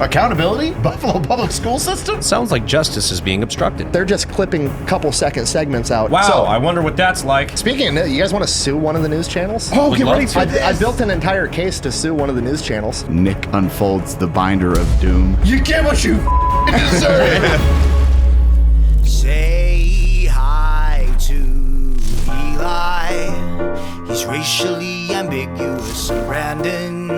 Accountability? Buffalo Public School System? Sounds like justice is being obstructed. They're just clipping a couple second segments out. Wow, So, I wonder what that's like. speaking of, you guys want to sue one of the news channels? Oh, Would get love ready to. for this. I built an entire case to sue one of the news channels. Nick unfolds the binder of doom. You get what you deserve. Say hi to Eli. He's racially ambiguous, and Brandon.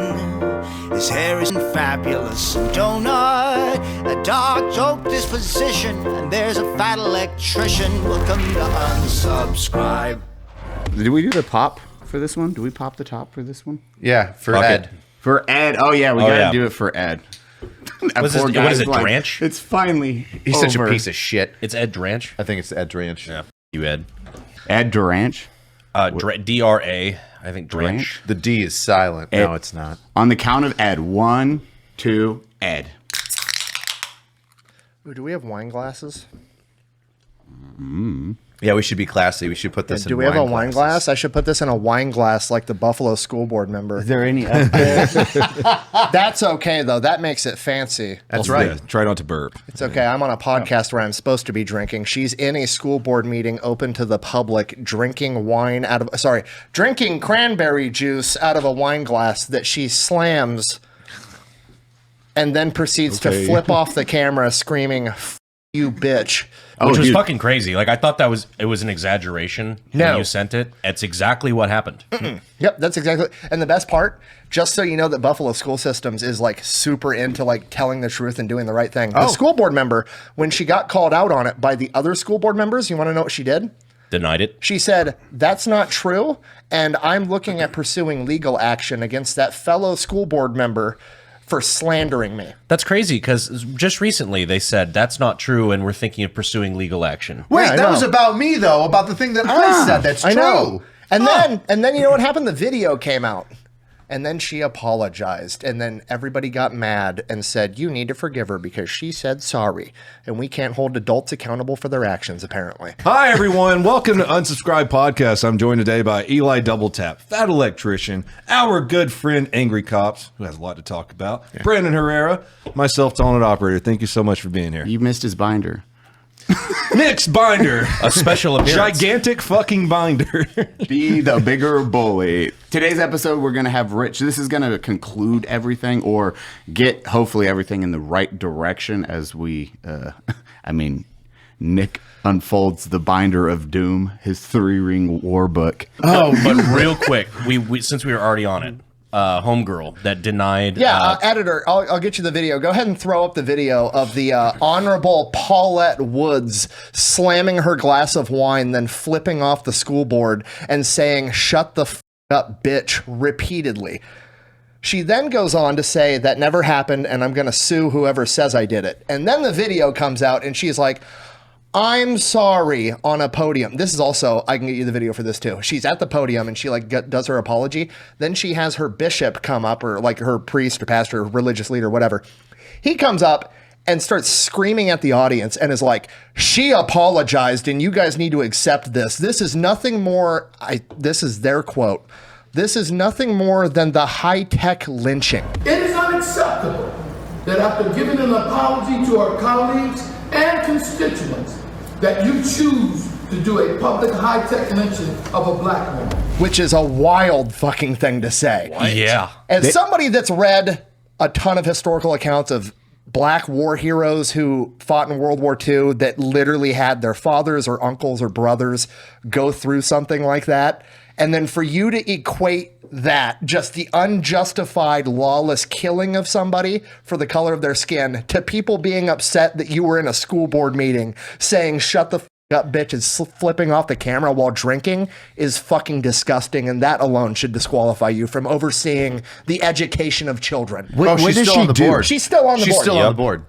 His hair isn't fabulous, and Donut. A dark joke disposition, and there's a fat electrician. Welcome to Unsubscribe. Did we do the pop for this one? Do we pop the top for this one? Yeah, for Fuck Ed. it. For Ed. Oh, yeah, we gotta do it for Ed. That What is poor it, guy's Dranch? It's finally He's such a over. piece of shit. It's Ed Dranch. I think it's Ed Dranch. Yeah, you Ed. Ed Duranch. D-R-A, I think Dranch. The D is silent. Ed. No, it's not. On the count of Ed. 1, 2, Ed. Ooh, do we have wine glasses? Yeah, we should be classy. We should put this in Do we have a wine glasses. glass? I should put this in a wine glass like the Buffalo School Board member. Is there any update? That's okay, though. That makes it fancy. That's right. Try not to burp. It's okay. I'm on a podcast where I'm supposed to be drinking. She's in a school board meeting open to the public, drinking cranberry juice out of a wine glass that she slams and then proceeds to flip off the camera screaming, "F you bitch." Which was dude. fucking crazy. Like, I thought it was an exaggeration No. when you sent it. It's exactly what happened. Yep, that's exactly. And the best part, just so you know that Buffalo School Systems is like super into like telling the truth and doing the right thing. The school board member, when she got called out on it by the other school board members, you want to know what she did? Denied it. She said, "That's not true, and I'm looking at pursuing legal action against that fellow school board member for slandering me." That's crazy, because just recently they said that's not true and we're thinking of pursuing legal action. Wait, Yeah, I that know. was about me, though, about the thing that I said. That's true. I know. And then you know what happened? The video came out. And then she apologized. And then everybody got mad and said, "You need to forgive her because she said sorry. And we can't hold adults accountable for their actions, apparently." Hi, everyone. Welcome to Unsubscribe Podcast. I'm joined today by Eli Double Tap, Fat Electrician, our good friend Angry Cops, who has a lot to talk about, Brandon Herrera, myself, Talent Operator. Thank you so much for being here. You missed his binder. Nick's binder. A special appearance. Gigantic fucking binder. Be the bigger bully. Today's episode, we're going to have Rich. This is going to conclude everything or get, hopefully, everything in the right direction as we, Nick unfolds the binder of doom, his 3-ring war book. But real quick, we since we were already on it, homegirl that denied. Yeah, editor, I'll get you the video. Go ahead and throw up the video of the Honorable Paulette Woods slamming her glass of wine, then flipping off the school board and saying, "Shut the f up, bitch," repeatedly. She then goes on to say, "That never happened, and I'm going to sue whoever says I did it." And then the video comes out, and she's like, "I'm sorry," on a podium. This is also, I can get you the video for this too. She's at the podium and she like does her apology. Then she has her bishop come up, or like her priest or pastor, religious leader, whatever. He comes up and starts screaming at the audience and is like, "She apologized and you guys need to accept this. This is nothing more," this is their quote, "This is nothing more than the high-tech lynching." It is unacceptable that after giving an apology to our colleagues and constituents, that you choose to do a public high-tech lynching of a black woman. Which is a wild fucking thing to say. Yeah. As somebody that's read a ton of historical accounts of black war heroes who fought in World War II that literally had their fathers or uncles or brothers go through something like that, and then for you to equate that, just the unjustified, lawless killing of somebody for the color of their skin, to people being upset that you were in a school board meeting saying, "Shut the f up, bitch," and flipping off the camera while drinking is fucking disgusting, and that alone should disqualify you from overseeing the education of children. Oh, she's does still she on the do? board. She's still on the She's board. still on the board.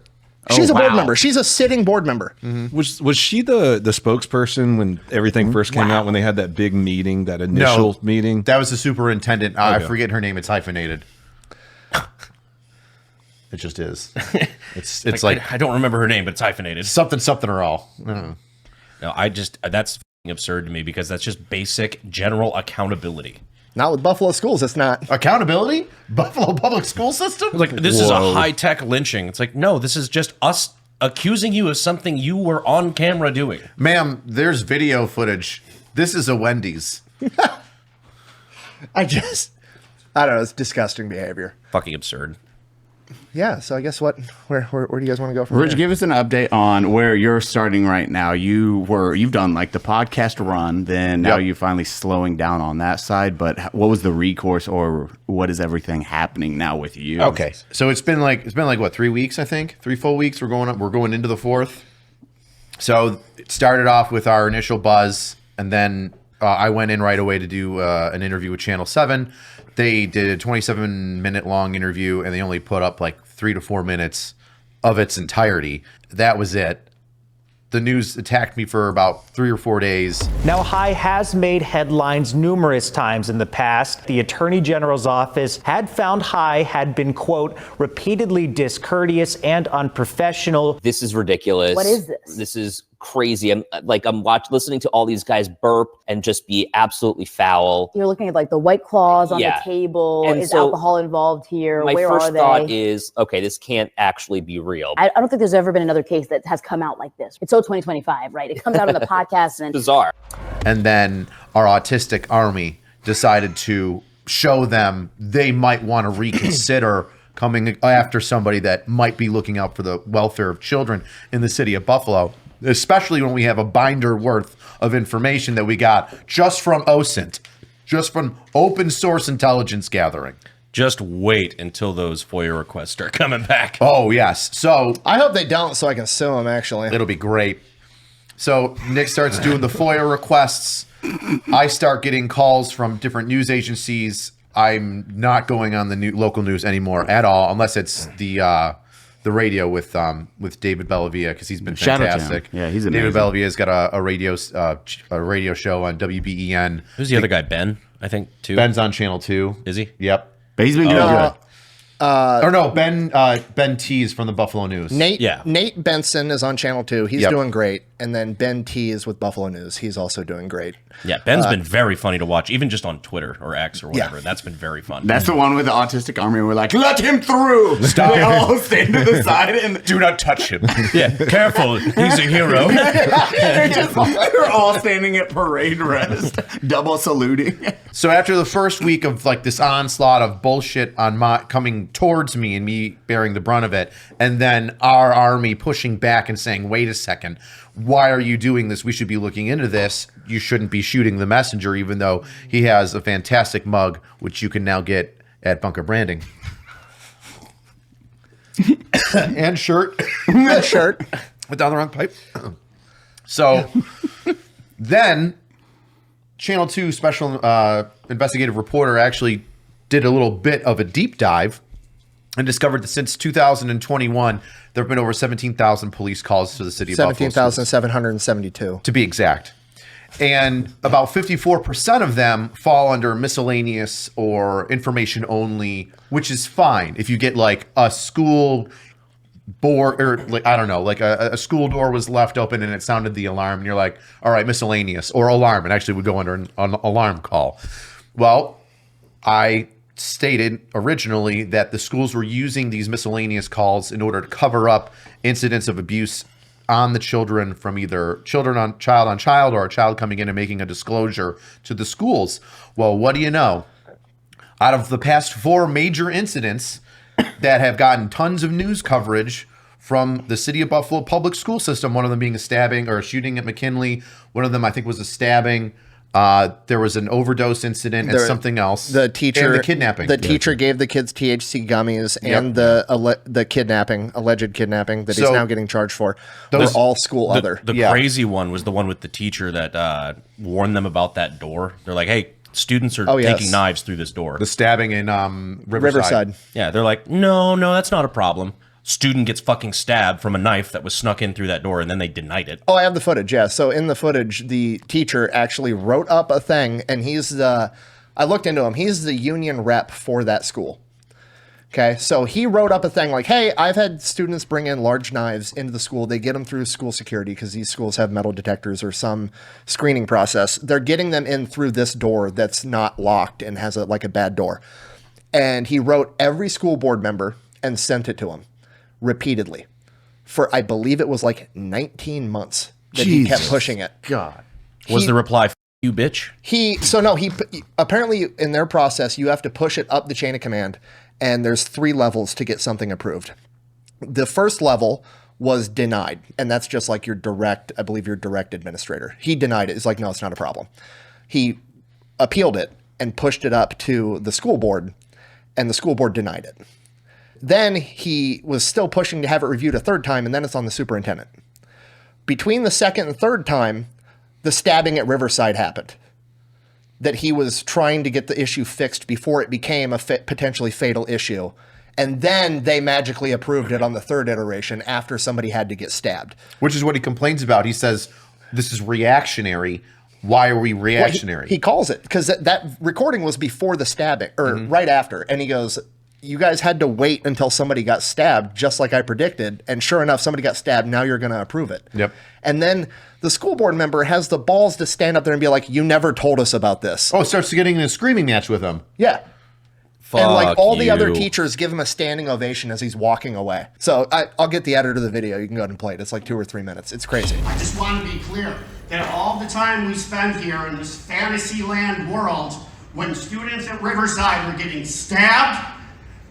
She's a board wow. member. She's a sitting board member. Was she the spokesperson when everything first came out, when they had that big meeting, that initial meeting? That was the superintendent. I Okay. forget her name. It's hyphenated. It just is. It's like I don't remember her name, but it's hyphenated. something or all. No, that's f***ing absurd to me, because that's just basic general accountability. Not with Buffalo schools, it's not. Accountability? Buffalo public school system? Like, this is a high-tech lynching. It's like, no, this is just us accusing you of something you were on camera doing. Ma'am, there's video footage. This is a Wendy's. I don't know. It's disgusting behavior. Fucking absurd. Yeah. So I guess where do you guys want to go from Rich, there? give us an update on where you're starting right now. You've done like the podcast run, then now Yep. you're finally slowing down on that side. But what was the recourse, or what is everything happening now with you? Okay. So it's been like what, 3 weeks, I think? 3 full weeks. We're going into the 4th. So it started off with our initial buzz, and then I went in right away to do an interview with Channel 7. They did a 27-minute long interview, and they only put up like 3 to 4 minutes of its entirety. That was it. The news attacked me for about 3 or 4 days. Now, High has made headlines numerous times in the past. The Attorney General's office had found High had been, quote, repeatedly discourteous and unprofessional. This is ridiculous. What is this? This is crazy. I'm listening to all these guys burp and just be absolutely foul. You're looking at like the White Claws on Yeah. the table. And Is so alcohol involved here? My Where first are they? thought is, okay, this can't actually be real. I don't think there's ever been another case that has come out like this. It's so 2025, right? It comes out on the podcast and Bizarre. And then our autistic army decided to show them they might want to reconsider coming after somebody that might be looking out for the welfare of children in the city of Buffalo, especially when we have a binder worth of information that we got just from OSINT, just from open source intelligence gathering. Just wait until those FOIA requests start coming back. Oh, yes. So I hope they don't, so I can sue them. Actually, it'll be great. So Nick starts doing the FOIA requests. I start getting calls from different news agencies. I'm not going on the local news anymore at all, unless it's the radio with David Bellavia, because he's been Shout out to him. fantastic. Yeah, he's David amazing. Bellavia's got a radio show on WBEN. Who's the other guy? Ben, I think, too. Ben's on Channel 2. Is he? Yep. But he's been doing good. Or no, Ben Tees from the Buffalo News. Nate Benson is on Channel 2. He's Yep. doing great. And then Ben T is with Buffalo News. He's also doing great. Yeah, Ben's been very funny to watch, even just on Twitter or X or whatever. That's been very fun. That's the one with the autistic army. We're like, let him through. Stop. They all stand to the side and Do not touch him. Yeah, careful. He's a hero. they're all standing at parade rest, double saluting. So after the first week of like this onslaught of bullshit on coming towards me and me bearing the brunt of it, and then our army pushing back and saying, wait a second, why are you doing this? We should be looking into this. You shouldn't be shooting the messenger, even though he has a fantastic mug, which you can now get at Bunker Branding. And shirt. Shirt. Went down the wrong pipe. So then Channel 2 special investigative reporter actually did a little bit of a deep dive and discovered that since 2021, there have been over 17,000 police calls to the city of Buffalo. 17,772. To be exact. And about 54% of them fall under miscellaneous or information only, which is fine. If you get like a school board or like, I don't know, like a school door was left open and it sounded the alarm and you're like, all right, miscellaneous or alarm. It actually would go under an alarm call. Well, I stated originally that the schools were using these miscellaneous calls in order to cover up incidents of abuse on the children from either child on child or a child coming in and making a disclosure to the schools. Well, what do you know? Out of the past 4 major incidents that have gotten tons of news coverage from the city of Buffalo public school system, one of them being a stabbing or a shooting at McKinley, one of them I think was a stabbing. There was an overdose incident and something else. The teacher, and the kidnapping. The teacher gave the kids THC gummies, and the alleged kidnapping that he's now getting charged for. Those were all school other. The crazy one was the one with the teacher that warned them about that door. They're like, hey, students are taking knives through this door. The stabbing in Riverside. Yeah, they're like, no, that's not a problem. Student gets fucking stabbed from a knife that was snuck in through that door, and then they denied it. Oh, I have the footage, yeah. So in the footage, the teacher actually wrote up a thing, and I looked into him. He's the union rep for that school. Okay, so he wrote up a thing like, hey, I've had students bring in large knives into the school. They get them through school security because these schools have metal detectors or some screening process. They're getting them in through this door that's not locked and has a bad door. And he wrote every school board member and sent it to him repeatedly for, I believe it was like 19 months that he kept pushing it. God. Was the reply, "F you, bitch"? He apparently in their process, you have to push it up the chain of command. And there's 3 levels to get something approved. The first level was denied. And that's just like your direct administrator. He denied it. It's like, no, it's not a problem. He appealed it and pushed it up to the school board, and the school board denied it. Then he was still pushing to have it reviewed a 3rd time, and then it's on the superintendent. Between the 2nd and 3rd time, the stabbing at Riverside happened. That he was trying to get the issue fixed before it became a potentially fatal issue. And then they magically approved it on the 3rd iteration after somebody had to get stabbed. Which is what he complains about. He says, this is reactionary. Why are we reactionary? Well, he calls it, because that recording was before the stabbing, or right after. And he goes, you guys had to wait until somebody got stabbed, just like I predicted. And sure enough, somebody got stabbed. Now you're going to approve it. Yep. And then the school board member has the balls to stand up there and be like, you never told us about this. Oh, starts getting in a screaming match with him. Yeah. Fuck and like all the other you. teachers give him a standing ovation as he's walking away. So I'll get the editor of the video. You can go ahead and play it. It's like 2 or 3 minutes. It's crazy. I just want to be clear that all the time we spend here in this fantasy land world, when students at Riverside are getting stabbed,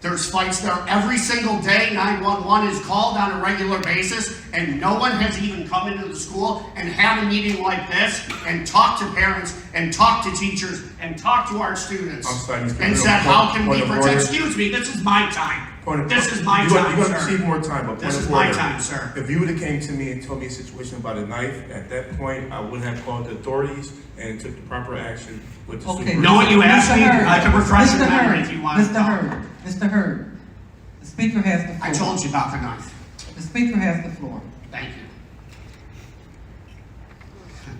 there's fights there every single day. 911 is called on a regular basis, and no one has even come into the school and had a meeting like this and talked to parents and talked to teachers and talked to our students and said, how can we protect? Excuse me, this is my time. This is my time, You're sir. going to receive more time, but this is my time, sir. If you would have came to me and told me a situation about a knife, at that point, I would have called the authorities and took the proper action with the Okay, know what you asked me? I can refresh your memory if you want to talk. Mr. Hurd, the speaker has the floor. I told you about the knife. The speaker has the floor. Thank you.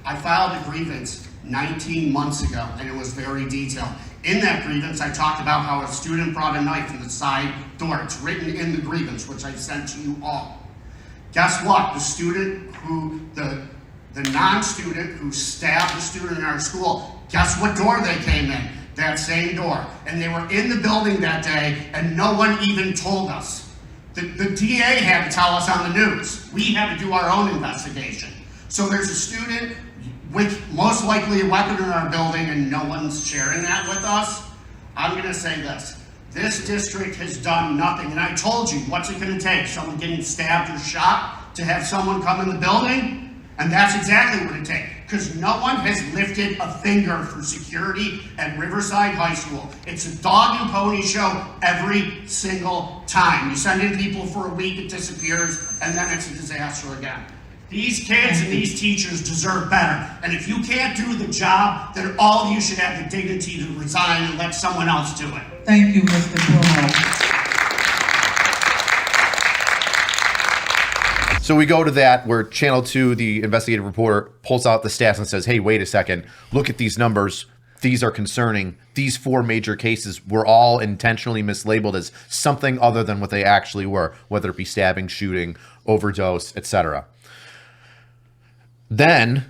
I filed a grievance 19 months ago, and it was very detailed. In that grievance, I talked about how a student brought a knife in the side door. It's written in the grievance, which I sent to you all. Guess what? The student who, the non-student who stabbed the student in our school, guess what door they came in? That same door. And they were in the building that day, and no one even told us. The DA had to tell us on the news. We had to do our own investigation. So there's a student with most likely a weapon in our building, and no one's sharing that with us. I'm gonna say this. This district has done nothing, and I told you, what's it gonna take? Someone getting stabbed or shot to have someone come in the building? And that's exactly what it takes, because no one has lifted a finger for security at Riverside High School. It's a dog and pony show every single time. You send in people for a week, it disappears, and then it's a disaster again. These kids and these teachers deserve better. And if you can't do the job, then all of you should have the dignity to resign and let someone else do it. Thank you, Mr. Bruno. So we go to that where Channel 2, the investigative reporter, pulls out the stats and says, hey, wait a second. Look at these numbers. These are concerning. These 4 major cases were all intentionally mislabeled as something other than what they actually were, whether it be stabbing, shooting, overdose, etc. Then,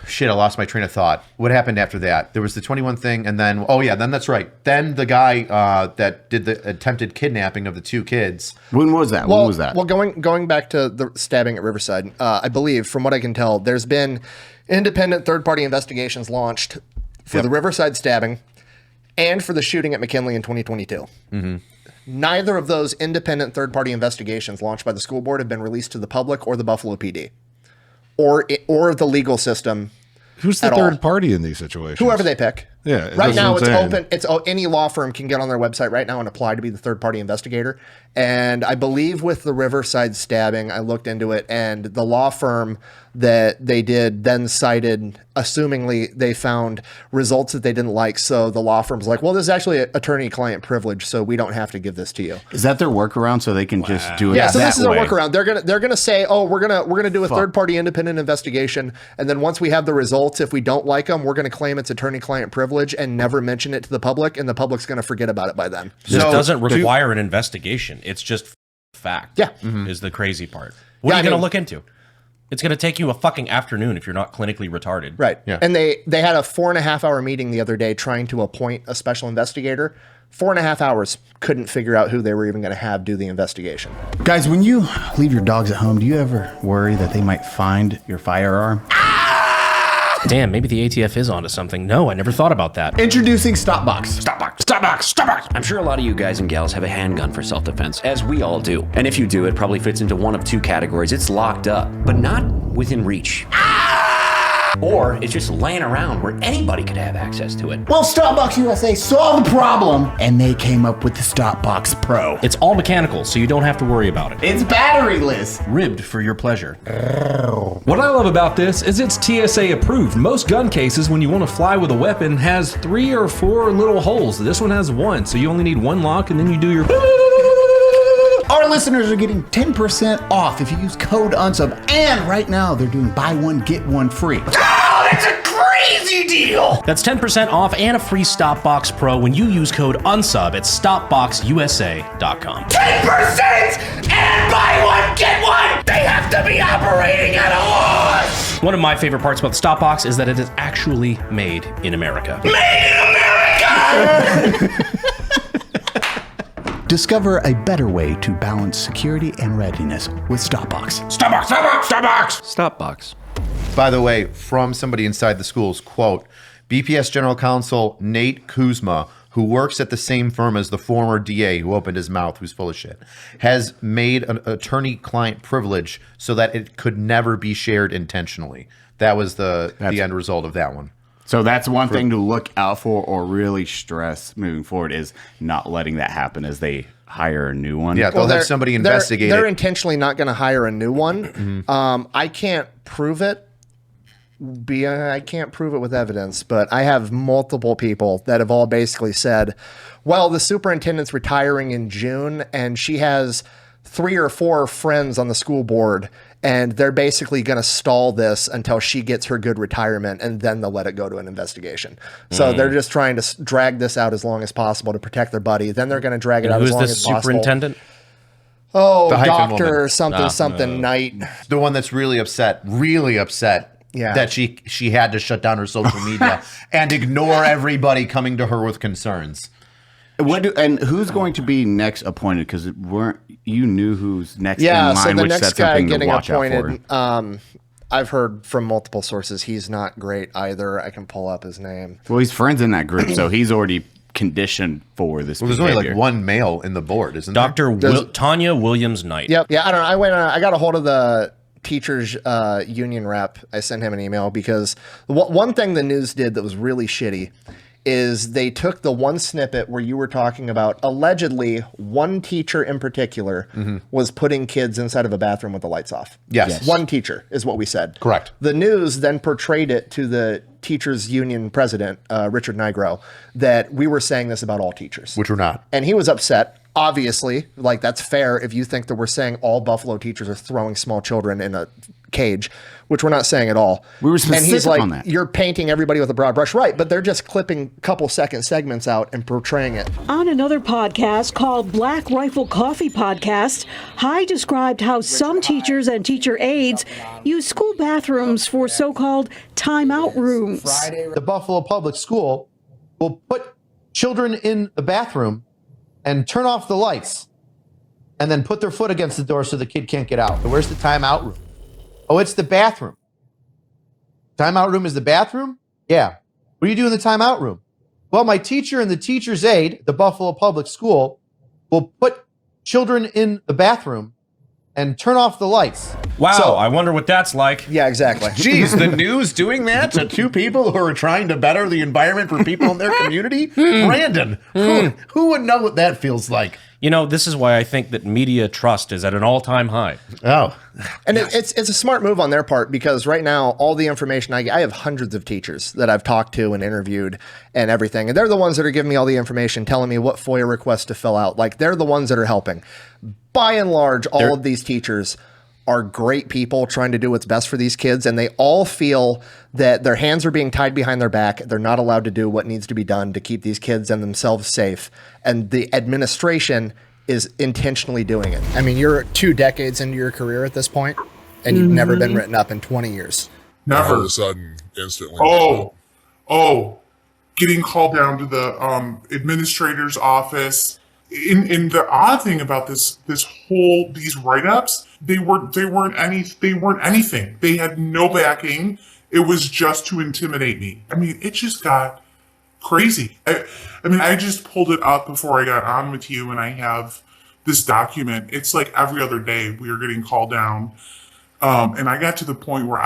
shit, I lost my train of thought. What happened after that? There was the 21 thing, and then, oh yeah, then that's right. Then the guy that did the attempted kidnapping of the 2 kids. When was that? Well, when was that? Well, going back to the stabbing at Riverside, I believe, from what I can tell, there's been independent third-party investigations launched for the Riverside stabbing and for the shooting at McKinley in 2022. Mm-hmm. Neither of those independent third-party investigations launched by the school board have been released to the public or the Buffalo PD or the legal system. Who's the third party in these situations? Whoever they pick. Yeah. Right now it's open. Any law firm can get on their website right now and apply to be the third party investigator. And I believe with the Riverside stabbing, I looked into it, and the law firm that they did then cited, assumingly they found results that they didn't like. So the law firm's like, well, this is actually attorney-client privilege, so we don't have to give this to you. Is that their workaround so they can just do it? Yeah, so that this is way? a workaround. They're gonna say, oh, we're gonna do a third-party independent investigation, and then once we have the results, if we don't like them, we're gonna claim it's attorney-client privilege and never mention it to the public, and the public's gonna forget about it by then. This doesn't require an investigation. It's just fact. Yeah, is the crazy part. What are you gonna look into? It's going to take you a fucking afternoon if you're not clinically retarded. Right. Yeah. And they had a 4.5-hour meeting the other day trying to appoint a special investigator. 4.5 hours, couldn't figure out who they were even going to have do the investigation. Guys, when you leave your dogs at home, do you ever worry that they might find your firearm? Damn, maybe the ATF is onto something. No, I never thought about that. Introducing Stopbox. Stopbox. I'm sure a lot of you guys and gals have a handgun for self-defense, as we all do. And if you do, it probably fits into one of two categories. It's locked up, but not within reach. Or it's just laying around where anybody could have access to it. Well, Stopbox USA saw the problem, and they came up with the Stopbox Pro. It's all mechanical, so you don't have to worry about it. It's batteryless. Ribbed for your pleasure. What I love about this is it's TSA approved. Most gun cases, when you want to fly with a weapon, has 3 or 4 little holes. This one has 1, so you only need 1 lock, and then you do your... Our listeners are getting 10% off if you use code UNSUB, and right now they're doing buy one, get one free. Oh, that's a crazy deal! That's 10% off and a free Stopbox Pro when you use code UNSUB at StopBoxUSA.com. 10% and buy one, get one! They have to be operating at a loss! One of my favorite parts about the Stopbox is that it is actually made in America. Made in America! Discover a better way to balance security and readiness with Stopbox. Stopbox. By the way, from somebody inside the schools, quote, BPS General Counsel Nate Kuzma, who works at the same firm as the former DA who opened his mouth, who's full of shit, has made an attorney-client privilege so that it could never be shared intentionally. That was the end result of that one. So that's one thing to look out for or really stress moving forward is not letting that happen as they hire a new one. Yeah, they'll have somebody investigate They're it. intentionally not going to hire a new one. I can't prove it. I can't prove it with evidence, but I have multiple people that have all basically said, well, the superintendent's retiring in June and she has 3 or 4 friends on the school board and they're basically going to stall this until she gets her good retirement and then they'll let it go to an investigation. So they're just trying to drag this out as long as possible to protect their buddy. Then they're going to drag it out as long as possible. Who's the superintendent? Oh, The hyphen Dr. woman. something Knight. The one that's really upset that she had to shut down her social media and ignore everybody coming to her with concerns. And who's going to be next appointed? Because you knew who's next in line, so the which next that's guy something to getting watch out appointed, for. I've heard from multiple sources he's not great either. I can pull up his name. Well, he's friends in that group, so he's already conditioned for this. Well, there's only like one male in the board, isn't there? Dr. Tanya Williams Knight. Yep. Yeah, I don't know. I got a hold of the teachers union rep. I sent him an email because one thing the news did that was really shitty is they took the one snippet where you were talking about allegedly one teacher in particular was putting kids inside of a bathroom with the lights off. Yes. One teacher is what we said. Correct. The news then portrayed it to the teachers union president, Richard Nigro, that we were saying this about all teachers. Which we're not. And he was upset. Obviously, like that's fair if you think that we're saying all Buffalo teachers are throwing small children in a cage, which we're not saying at all. We were specific and he's like, on that. You're painting everybody with a broad brush. Right, but they're just clipping couple second segments out and portraying it. On another podcast called Black Rifle Coffee Podcast, High described how some teachers and teacher aides use school bathrooms for so-called timeout rooms. The Buffalo Public School will put children in the bathroom and turn off the lights and then put their foot against the door so the kid can't get out. So where's the timeout room? Oh, it's the bathroom. Timeout room is the bathroom? Yeah. What do you do in the timeout room? Well, my teacher and the teacher's aide, the Buffalo Public School, will put children in the bathroom and turn off the lights. Wow, so, I wonder what that's like. Yeah, exactly. Geez, the news doing that to two people who are trying to better the environment for people in their community? Brandon, who would know what that feels like? You know, this is why I think that media trust is at an all-time high. Oh. And it's a smart move on their part, because right now, all the information I have hundreds of teachers that I've talked to and interviewed and everything. And they're the ones that are giving me all the information, telling me what FOIA requests to fill out. Like, they're the ones that are helping. By and large, all of these teachers are great people trying to do what's best for these kids, and they all feel that their hands are being tied behind their back. They're not allowed to do what needs to be done to keep these kids and themselves safe. And the administration is intentionally doing it. I mean, you're 2 decades into your career at this point, and you've never been written up in 20 years. Never. All of a sudden, instantly. Getting called down to the administrator's office. And the odd thing about these write-ups, they weren't anything. They had no backing. It was just to intimidate me. I mean, it just got crazy. I just pulled it up before I got on with you, and I have this document. It's like every other day we are getting called down. And I got to the point where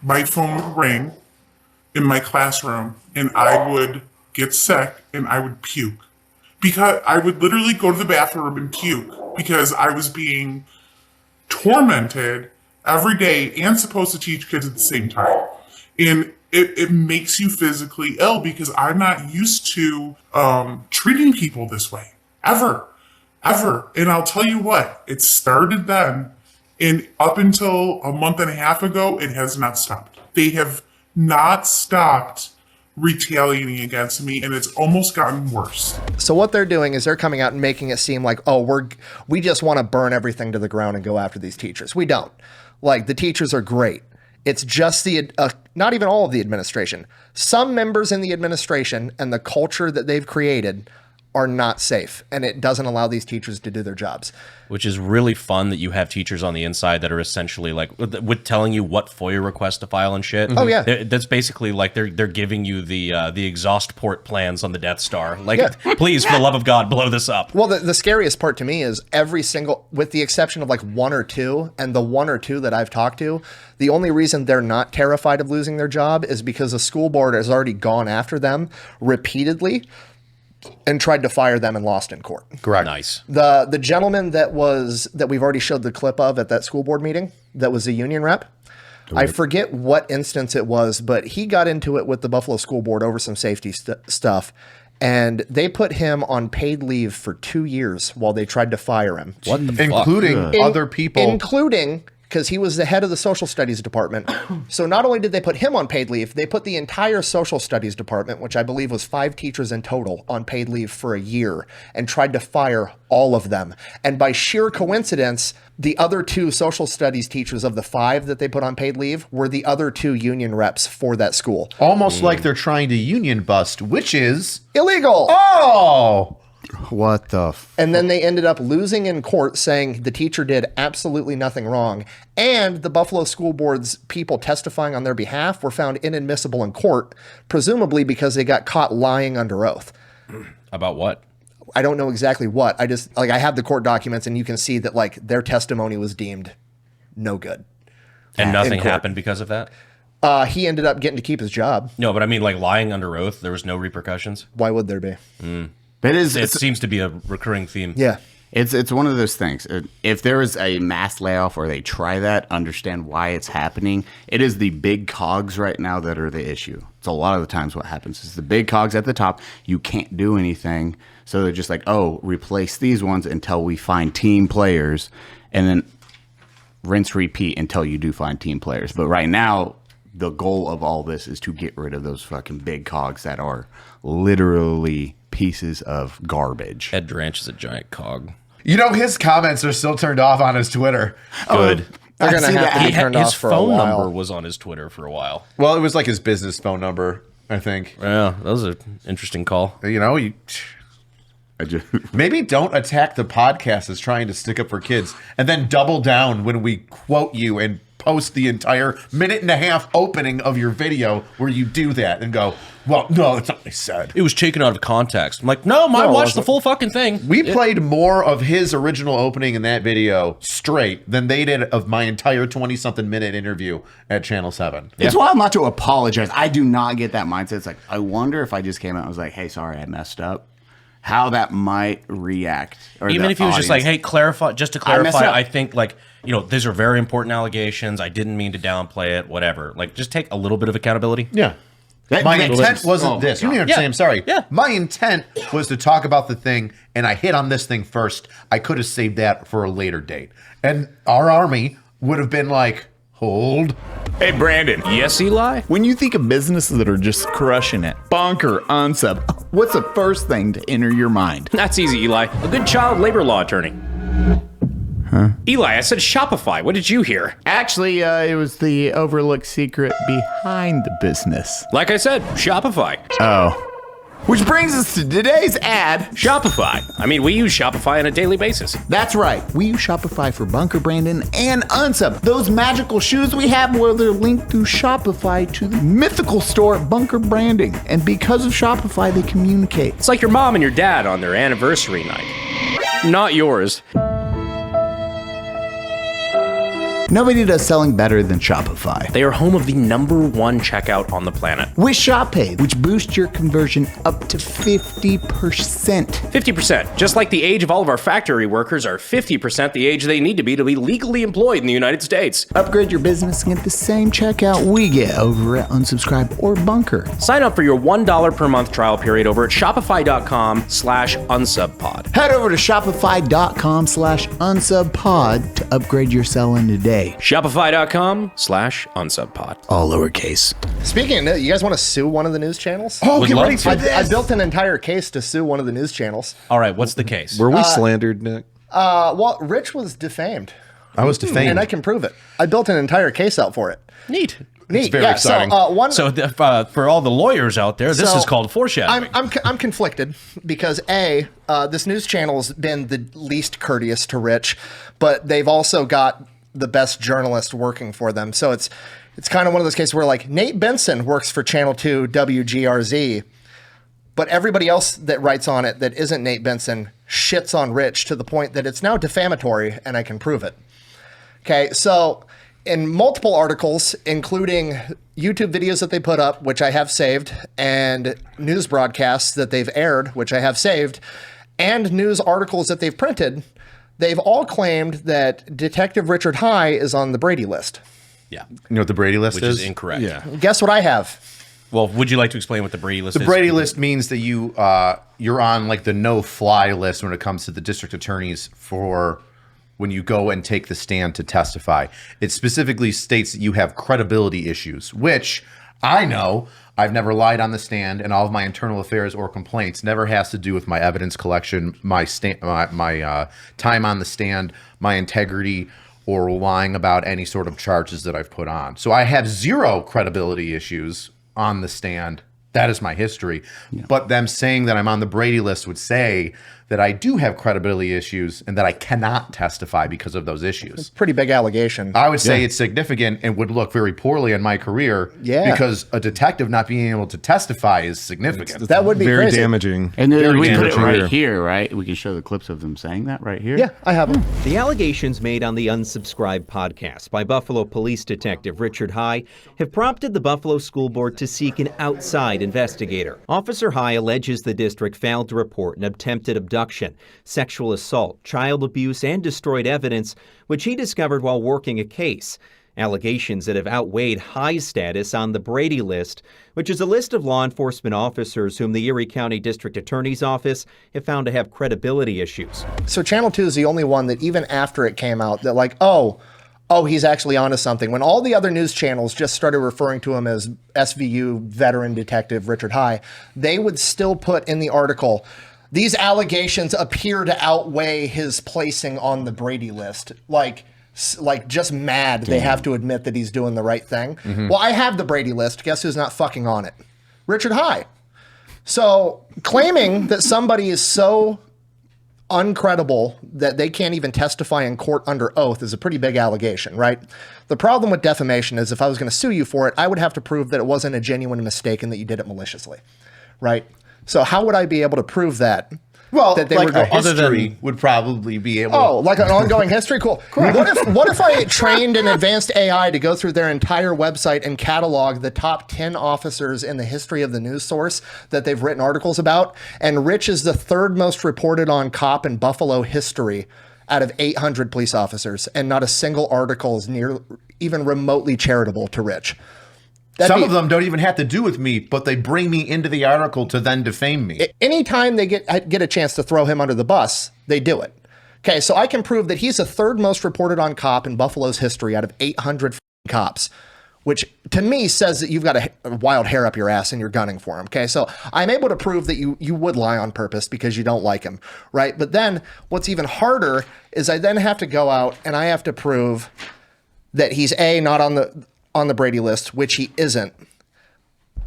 my phone would ring in my classroom, and I would get sick and I would puke. Because I would literally go to the bathroom and puke because I was being tormented every day and supposed to teach kids at the same time. And it makes you physically ill, because I'm not used to treating people this way. Ever. And I'll tell you what, it started then, and up until a month and a half ago, it has not stopped. They have not stopped retaliating against me, and it's almost gotten worse. So what they're doing is they're coming out and making it seem like, we just want to burn everything to the ground and go after these teachers. We don't. Like, the teachers are great. It's just not even all of the administration. Some members in the administration and the culture that they've created are not safe, and it doesn't allow these teachers to do their jobs. Which is really fun that you have teachers on the inside that are essentially like with telling you what FOIA requests to file and shit. Oh, yeah. That's basically like they're giving you the exhaust port plans on the Death Star. Like, please, for the love of God, blow this up. Well, the scariest part to me is every single, with the exception of like 1 or 2, and the 1 or 2 that I've talked to, the only reason they're not terrified of losing their job is because the school board has already gone after them repeatedly and tried to fire them and lost in court. Correct. Nice. The gentleman that we've already showed the clip of at that school board meeting, that was a union rep. I forget what instance it was, but he got into it with the Buffalo School Board over some safety stuff, and they put him on paid leave for 2 years while they tried to fire him. What the including other people, including because he was the head of the social studies department. So not only did they put him on paid leave, they put the entire social studies department, which I believe was 5 teachers in total, on paid leave for a year, and tried to fire all of them. And by sheer coincidence, the other 2 social studies teachers of the 5 that they put on paid leave were the other 2 union reps for that school. Almost like they're trying to union bust, which is illegal. Oh! What the And then they ended up losing in court, saying the teacher did absolutely nothing wrong. And the Buffalo School Board's people testifying on their behalf were found inadmissible in court, presumably because they got caught lying under oath. About what? I don't know exactly what. I just, I have the court documents, and you can see that, their testimony was deemed no good. And nothing happened because of that? He ended up getting to keep his job. No, but I mean, lying under oath, there was no repercussions? Why would there be? It seems to be a recurring theme. Yeah. It's one of those things. If there is a mass layoff or they try that, understand why it's happening. It is the big cogs right now that are the issue. It's a lot of the times what happens is the big cogs at the top, you can't do anything. So they're just like, replace these ones until we find team players, and then rinse, repeat until you do find team players. But right now, the goal of all this is to get rid of those fucking big cogs that are literally pieces of garbage. Ed Dranch is a giant cog. You know, his comments are still turned off on his Twitter. Good. They're going to have to be turned off for a while. His phone number was on his Twitter for a while. Well, it was like his business phone number, I think. Yeah, that was an interesting call. You know, maybe don't attack the podcast as trying to stick up for kids, and then double down when we quote you and post the entire 1.5-minute opening of your video where you do that and go, well, no, that's not what I said. It was taken out of context. I'm like, no, I watched the full fucking thing. We played more of his original opening in that video straight than they did of my entire 20-something minute interview at Channel 7. It's wild not to apologize. I do not get that mindset. It's like, I wonder if I just came out and was like, hey, sorry, I messed up. how that might react. Or Even the if he was just like, audience. hey, clarify, just to I messed clarify, up. I think like, these are very important allegations. I didn't mean to downplay it, whatever. Like, just take a little bit of accountability. Yeah. My intent wasn't this. You don't even say I'm sorry. Yeah. My intent was to talk about the thing, and I hit on this thing first. I could have saved that for a later date. And our army would have been like, hold. Hey, Brandon. Yes, Eli? When you think of businesses that are just crushing it, bunker, unsub, what's the first thing to enter your mind? That's easy, Eli. A good child labor law attorney. Huh? Eli, I said Shopify. What did you hear? Actually, it was the overlooked secret behind the business. Like I said, Shopify. Oh. Which brings us to today's ad. Shopify. I mean, we use Shopify on a daily basis. That's right. We use Shopify for Bunker Brandon and Unsub. Those magical shoes we have where they're linked through Shopify to the mythical store at Bunker Branding. And because of Shopify, they communicate. It's like your mom and your dad on their anniversary night. Not yours. Nobody does selling better than Shopify. They are home of the #1 checkout on the planet. With Shop Pay, which boosts your conversion up to 50%. 50%. Just like the age of all of our factory workers are 50% the age they need to be legally employed in the United States. Upgrade your business and get the same checkout we get over at Unsubscribe or Bunker. Sign up for your $1 per month trial period over at shopify.com/unsubpod. Head over to shopify.com/unsubpod to upgrade your selling today. Shopify.com/unsubpod. All lowercase. Speaking of, you guys want to sue one of the news channels? Oh, get ready for this. I built an entire case to sue one of the news channels. All right, what's the case? Were we slandered, Nick? Well, Rich was defamed. I was defamed. And I can prove it. I built an entire case out for it. Neat. Neat. It's very exciting. So for all the lawyers out there, this is called foreshadowing. I'm conflicted because this news channel's been the least courteous to Rich, but they've also got the best journalist working for them. So it's kind of one of those cases where like Nate Benson works for Channel 2 WGRZ, but everybody else that writes on it that isn't Nate Benson shits on Rich to the point that it's now defamatory, and I can prove it. Okay, so in multiple articles, including YouTube videos that they put up, which I have saved, and news broadcasts that they've aired, which I have saved, and news articles that they've printed, they've all claimed that Detective Richard High is on the Brady list. Yeah. You know what the Brady list Which is incorrect. Yeah. Guess what I have? Well, would you like to explain what the Brady list is? The Brady list means that you're on like the no-fly list when it comes to the district attorneys for when you go and take the stand to testify. It specifically states that you have credibility issues, which I know I've never lied on the stand, and all of my internal affairs or complaints never has to do with my evidence collection, my time on the stand, my integrity, or lying about any sort of charges that I've put on. So I have zero credibility issues on the stand. That is my history. Yeah. But them saying that I'm on the Brady list would say that I do have credibility issues and that I cannot testify because of those issues. It's a pretty big allegation. I would say it's significant and would look very poorly in my career. Yeah. Because a detective not being able to testify is significant. That would be very crazy. damaging. And then we put it damaging right here. here, right? We can show the clips of them saying that right here. Yeah, I have them. The allegations made on the Unsubscribed podcast by Buffalo Police Detective Richard High have prompted the Buffalo School Board to seek an outside investigator. Officer High alleges the district failed to report an attempted abduction, sexual assault, child abuse, and destroyed evidence, which he discovered while working a case. Allegations that have outweighed High's status on the Brady list, which is a list of law enforcement officers whom the Erie County District Attorney's Office have found to have credibility issues. So Channel 2 is the only one that even after it came out, that like, oh, he's actually onto something. When all the other news channels just started referring to him as SVU veteran detective Richard High, they would still put in the article, these allegations appear to outweigh his placing on the Brady list. Like just mad they have to admit that he's doing the right thing. Mm-hmm. Well, I have the Brady list. Guess who's not fucking on it? Richard High. So claiming that somebody is so uncredible that they can't even testify in court under oath is a pretty big allegation, right? The problem with defamation is if I was going to sue you for it, I would have to prove that it wasn't a genuine mistake and that you did it maliciously, right? So how would I be able to prove that? Well, that they like were going. a history would probably be able. Oh, like an ongoing history? Cool. What if I trained an advanced AI to go through their entire website and catalog the top 10 officers in the history of the news source that they've written articles about? And Rich is the third most reported on cop in Buffalo history out of 800 police officers, and not a single article is even remotely charitable to Rich. Some of them don't even have to do with me, but they bring me into the article to then defame me. Anytime they get a chance to throw him under the bus, they do it. Okay, so I can prove that he's the third most reported on cop in Buffalo's history out of 800 cops, which to me says that you've got a wild hair up your ass and you're gunning for him. Okay, so I'm able to prove that you would lie on purpose because you don't like him, right? But then what's even harder is I then have to go out and I have to prove that he's not on the Brady list, which he isn't.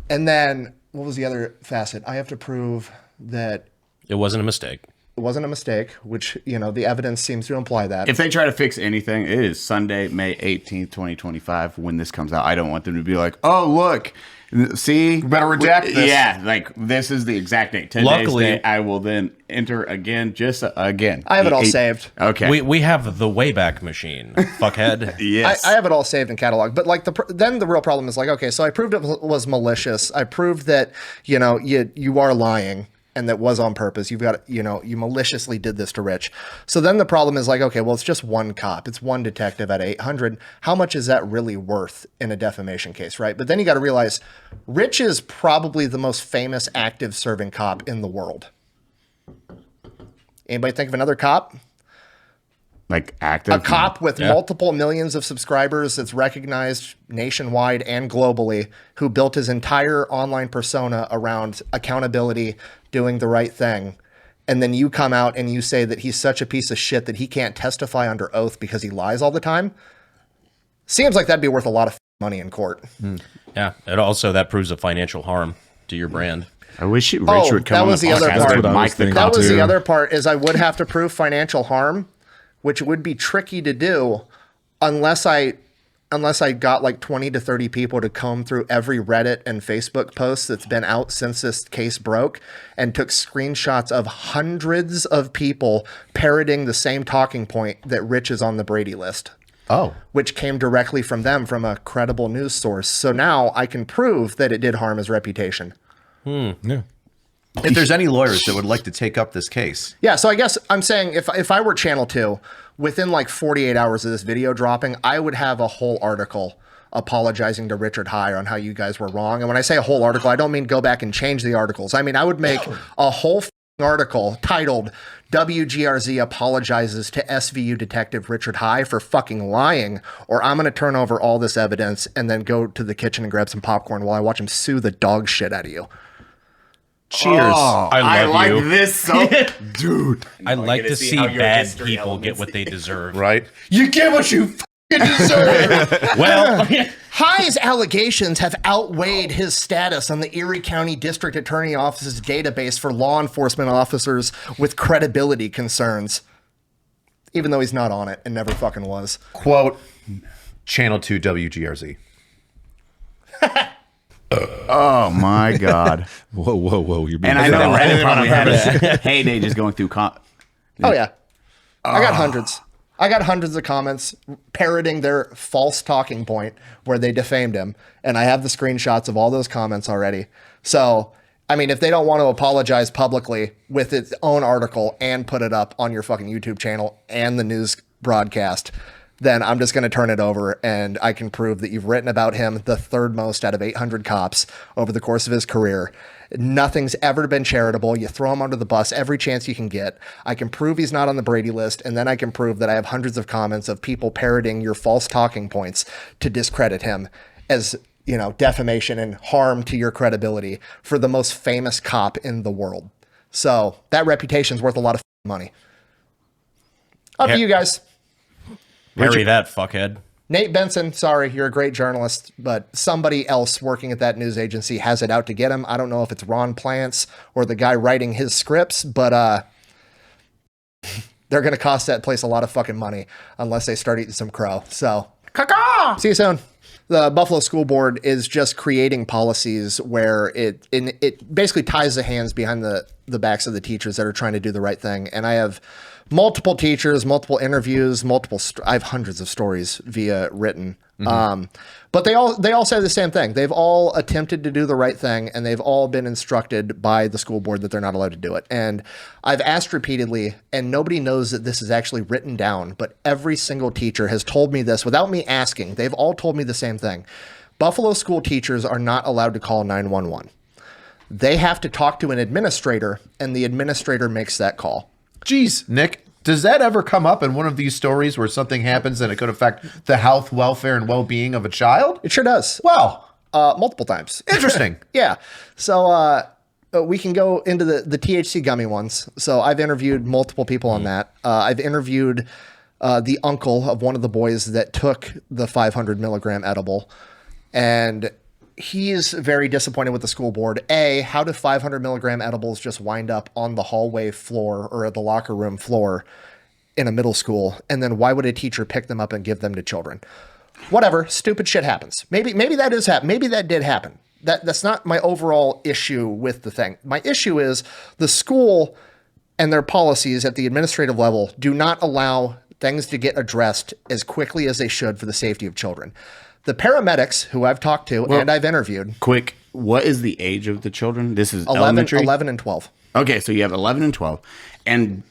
And then what was the other facet? I have to prove that it wasn't a mistake. It wasn't a mistake, which, the evidence seems to imply that. If they try to fix anything, it is Sunday, May 18th, 2025, when this comes out. I don't want them to be like, oh, look, see? We better redact this. Yeah, like, this is the exact date. 10 Luckily, days, I will then enter again, again. I have it all saved. Okay. We have the Wayback Machine, fuckhead. Yes. I have it all saved in catalog. But, like, then the real problem is, like, okay, so I proved it was malicious. I proved that, you are lying. And that was on purpose. You've got, you maliciously did this to Rich. So then the problem is like, okay, well, it's just one cop. It's one detective at 800. How much is that really worth in a defamation case, right? But then you got to realize Rich is probably the most famous active serving cop in the world. Anybody think of another cop? Like active? A cop with multiple millions of subscribers that's recognized nationwide and globally, who built his entire online persona around accountability, doing the right thing. And then you come out and you say that he's such a piece of shit that he can't testify under oath because he lies all the time. Seems like that'd be worth a lot of money in court. Yeah. And also that proves a financial harm to your brand. I wish Rich would come on the podcast. That was the other part is I would have to prove financial harm, which would be tricky to do unless I got like 20 to 30 people to comb through every Reddit and Facebook post that's been out since this case broke and took screenshots of hundreds of people parroting the same talking point that Rich is on the Brady list. Oh. Which came directly from them, from a credible news source. So now I can prove that it did harm his reputation. Yeah. If there's any lawyers that would like to take up this case. Yeah, so I guess I'm saying if I were Channel 2, within like 48 hours of this video dropping, I would have a whole article apologizing to Richard High on how you guys were wrong. And when I say a whole article, I don't mean go back and change the articles. I mean, I would make a whole article titled WGRZ apologizes to SVU detective Richard High for fucking lying, or I'm going to turn over all this evidence and then go to the kitchen and grab some popcorn while I watch him sue the dog shit out of you. Cheers. Oh, I like this so, dude. I like to see bad people get what they deserve. Right? You get what you fucking deserve. Well, High's allegations have outweighed his status on the Erie County District Attorney Office's database for law enforcement officers with credibility concerns, even though he's not on it and never fucking was. Quote, Channel 2 WGRZ. Oh my God! Whoa! You're being and I know Reddit probably had a heyday just going through. Oh yeah, I got hundreds. I got hundreds of comments parroting their false talking point where they defamed him, and I have the screenshots of all those comments already. So, I mean, if they don't want to apologize publicly with its own article and put it up on your fucking YouTube channel and the news broadcast, then I'm just going to turn it over and I can prove that you've written about him the third most out of 800 cops over the course of his career. Nothing's ever been charitable. You throw him under the bus every chance you can get. I can prove he's not on the Brady list, and then I can prove that I have hundreds of comments of people parroting your false talking points to discredit him as, defamation and harm to your credibility for the most famous cop in the world. So that reputation's worth a lot of money. Up to you guys. Bury that fuckhead. Nate Benson, sorry, you're a great journalist, but somebody else working at that news agency has it out to get him. I don't know if it's Ron Plants or the guy writing his scripts, but they're going to cost that place a lot of fucking money unless they start eating some crow. So, see you soon. The Buffalo School Board is just creating policies where it basically ties the hands behind the the backs of the teachers that are trying to do the right thing. And I have multiple teachers, multiple interviews, I have hundreds of stories via written. But they all say the same thing. They've all attempted to do the right thing, and they've all been instructed by the school board that they're not allowed to do it. And I've asked repeatedly, and nobody knows that this is actually written down, but every single teacher has told me this without me asking. They've all told me the same thing. Buffalo school teachers are not allowed to call 911. They have to talk to an administrator, and the administrator makes that call. Geez, Nick, does that ever come up in one of these stories where something happens and it could affect the health, welfare, and well-being of a child? It sure does. Wow. Multiple times. Interesting. Yeah. So we can go into the THC gummy ones. So I've interviewed multiple people on that. I've interviewed the uncle of one of the boys that took the 500 milligram edible. And he's very disappointed with the school board. How do 500 milligram edibles just wind up on the hallway floor or at the locker room floor in a middle school? And then why would a teacher pick them up and give them to children? Whatever, stupid shit happens. Maybe that is happen. Maybe that did happen. That's not my overall issue with the thing. My issue is the school and their policies at the administrative level do not allow things to get addressed as quickly as they should for the safety of children. The paramedics who I've talked to and I've interviewed. Quick, what is the age of the children? This is 11 and 12. Okay, so you have 11 and 12. And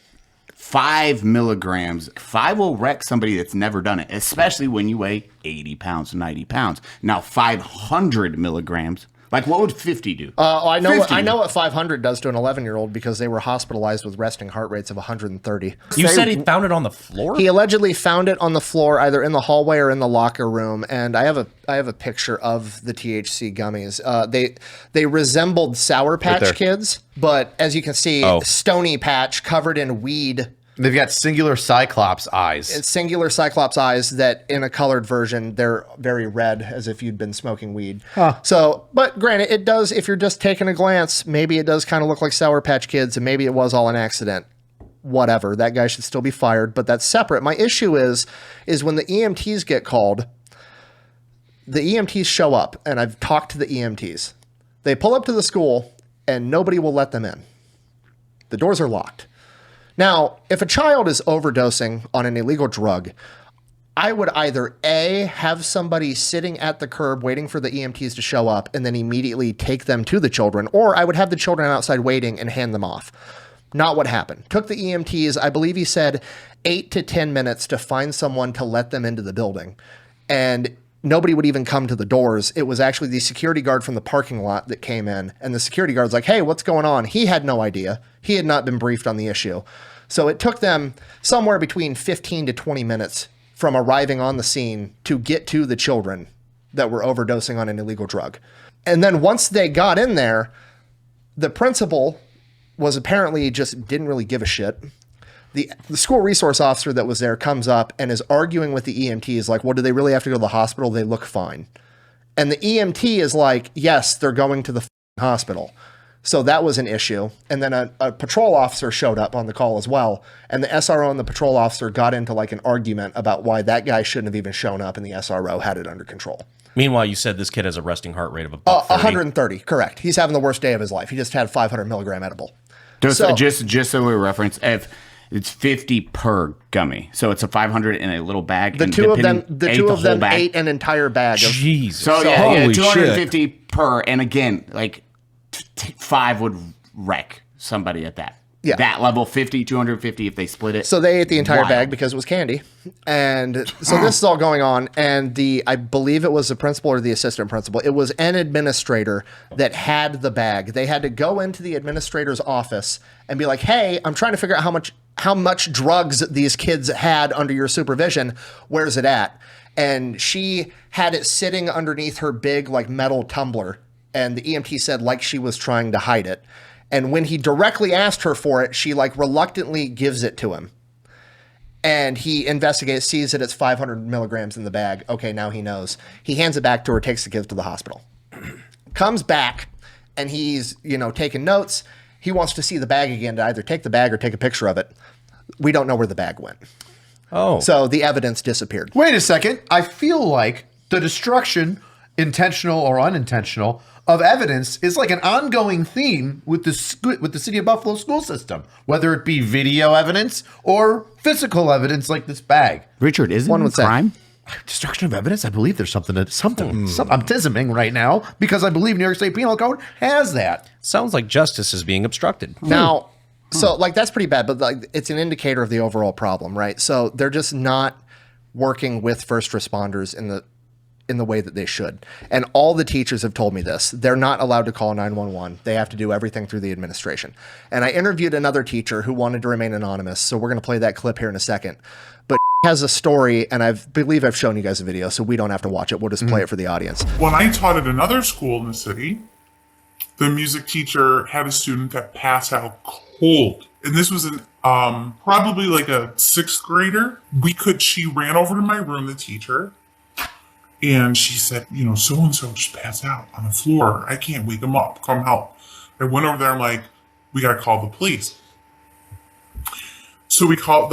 5 milligrams, 5 will wreck somebody that's never done it, especially when you weigh 80 pounds, 90 pounds. Now, 500 milligrams, like what would 50 do? I know what 500 does to an 11-year-old because they were hospitalized with resting heart rates of 130. You said he found it on the floor? He allegedly found it on the floor, either in the hallway or in the locker room. And I have a picture of the THC gummies. They resembled Sour Patch Kids, but as you can see, stony patch covered in weed. They've got singular cyclops eyes. It's singular cyclops eyes that in a colored version, they're very red as if you'd been smoking weed. Huh. So, but granted, it does, if you're just taking a glance, maybe it does kind of look like Sour Patch Kids and maybe it was all an accident. Whatever, that guy should still be fired, but that's separate. My issue is when the EMTs get called, the EMTs show up, and I've talked to the EMTs. They pull up to the school and nobody will let them in. The doors are locked. Now, if a child is overdosing on an illegal drug, I would either have somebody sitting at the curb waiting for the EMTs to show up and then immediately take them to the children, or I would have the children outside waiting and hand them off. Not what happened. Took the EMTs, I believe he said 8 to 10 minutes to find someone to let them into the building. And nobody would even come to the doors. It was actually the security guard from the parking lot that came in. And the security guard's like, hey, what's going on? He had no idea. He had not been briefed on the issue. So it took them somewhere between 15 to 20 minutes from arriving on the scene to get to the children that were overdosing on an illegal drug. And then once they got in there, the principal was apparently just didn't really give a shit. The school resource officer that was there comes up and is arguing with the EMTs like, well, do they really have to go to the hospital? They look fine. And the EMT is like, yes, they're going to the hospital. So that was an issue. And then a patrol officer showed up on the call as well. And the SRO and the patrol officer got into like an argument about why that guy shouldn't have even shown up and the SRO had it under control. Meanwhile, you said this kid has a resting heart rate of about 130, correct. He's having the worst day of his life. He just had 500 milligram edible. Just so we reference, if it's 50 per gummy, so it's a 500 in a little bag. The two of them ate an entire bag. Jesus. So yeah, 250 per, and again, like 5 would wreck somebody at that. Yeah. That level, 50, 250 if they split it. So they ate the entire bag because it was candy. And so this is all going on. And I believe it was the principal or the assistant principal. It was an administrator that had the bag. They had to go into the administrator's office and be like, hey, I'm trying to figure out how much drugs these kids had under your supervision. Where's it at? And she had it sitting underneath her big like metal tumbler. And the EMT said like she was trying to hide it. And when he directly asked her for it, she like reluctantly gives it to him. And he investigates, sees that it's 500 milligrams in the bag. Okay, now he knows. He hands it back to her, takes the kids to the hospital. Comes back, and he's, taking notes. He wants to see the bag again to either take the bag or take a picture of it. We don't know where the bag went. Oh. So the evidence disappeared. Wait a second. I feel like the destruction intentional or unintentional, of evidence is like an ongoing theme with the city of Buffalo school system, whether it be video evidence or physical evidence like this bag. Richard, isn't one crime? Destruction of evidence. I believe there's something. I'm tisming right now because I believe New York State Penal Code has that. Sounds like justice is being obstructed. Now, so like that's pretty bad, but like it's an indicator of the overall problem, right? So they're just not working with first responders in the way that they should. And all the teachers have told me this. They're not allowed to call 911. They have to do everything through the administration. And I interviewed another teacher who wanted to remain anonymous, so we're going to play that clip here in a second. But has a story, and I believe I've shown you guys a video, so we don't have to watch it. We'll just play it for the audience. When I taught at another school in the city, the music teacher had a student that passed out cold. And this was probably like a 6th grader. She ran over to my room, the teacher, and she said, so-and-so just passed out on the floor. I can't wake him up. Come help. I went over there. I'm like, we got to call the police. So we called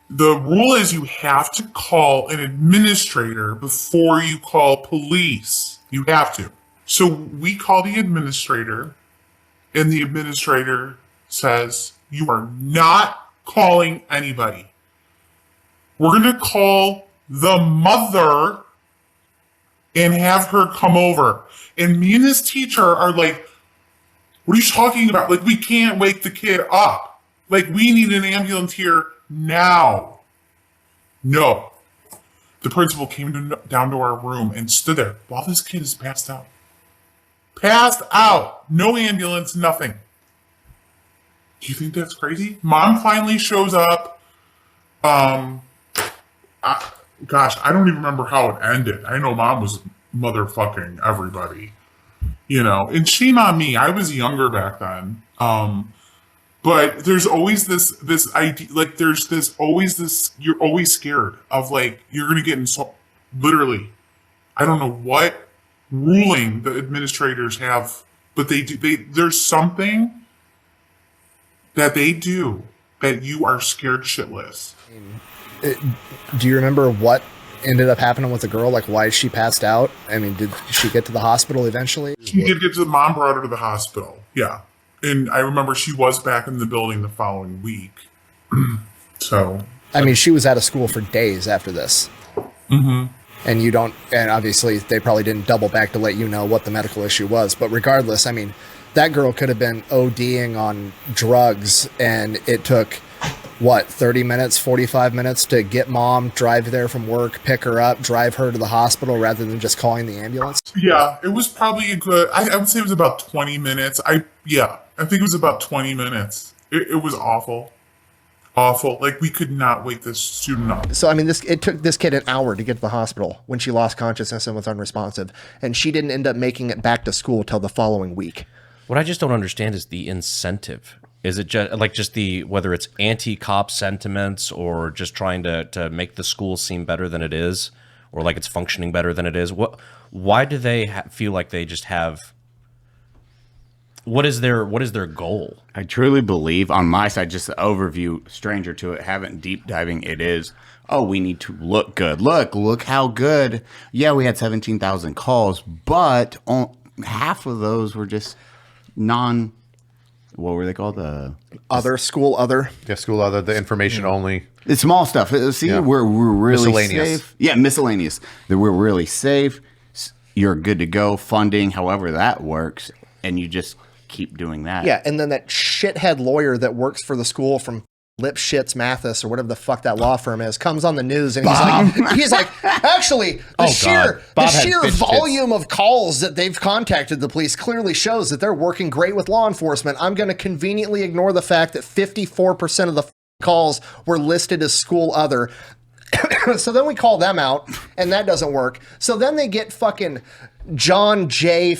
the rule is you have to call an administrator before you call police. You have to. So we call the administrator, and the administrator says, you are not calling anybody. We're going to call the mother and have her come over. And me and this teacher are like, what are you talking about? Like, we can't wake the kid up. Like, we need an ambulance here now. No. The principal came down to our room and stood there while this kid is passed out. Passed out. No ambulance, nothing. Do you think that's crazy? Mom finally shows up. I don't even remember how it ended. I know Mom was motherfucking everybody, and shame on me. I was younger back then. But there's always this idea, like there's always this, you're always scared of like, you're going to get in literally, I don't know what ruling the administrators have, but there's something that they do that you are scared shitless. Do you remember what ended up happening with the girl? Like, why she passed out? I mean, did she get to the hospital eventually? She did get to the mom brought her to the hospital. Yeah. And I remember she was back in the building the following week. So. I mean, she was out of school for days after this. Mm-hmm. And obviously they probably didn't double back to let you know what the medical issue was. But regardless, I mean, that girl could have been ODing on drugs, and it took, 30 minutes, 45 minutes to get mom, drive there from work, pick her up, drive her to the hospital rather than just calling the ambulance? Yeah, it was probably a good, I would say it was about 20 minutes. I think it was about 20 minutes. It was awful. Awful. Like, we could not wake this student up. So, I mean, it took this kid an hour to get to the hospital when she lost consciousness and was unresponsive. And she didn't end up making it back to school till the following week. What I just don't understand is the incentive. Is it just whether it's anti-cop sentiments or just trying to make the school seem better than it is, or like it's functioning better than it is? Why do they feel like they just have? What is their goal? I truly believe, on my side, just the overview, stranger to it, haven't deep diving, it is, we need to look good. Look how good. Yeah, we had 17,000 calls, but half of those were just what were they called? School other. Yeah, school other, the information only. It's small stuff. See, we're really miscellaneous. Safe. Yeah, miscellaneous. We're really safe. You're good to go. Funding, however that works, and you just keep doing that. Yeah, and then that shithead lawyer that works for the school from Lipschitz Mathis or whatever the fuck that law firm is comes on the news and he's like, actually, the sheer volume of calls that they've contacted the police clearly shows that they're working great with law enforcement. I'm going to conveniently ignore the fact that 54% of the calls were listed as school other. So then we call them out, and that doesn't work. So then they get fucking John J.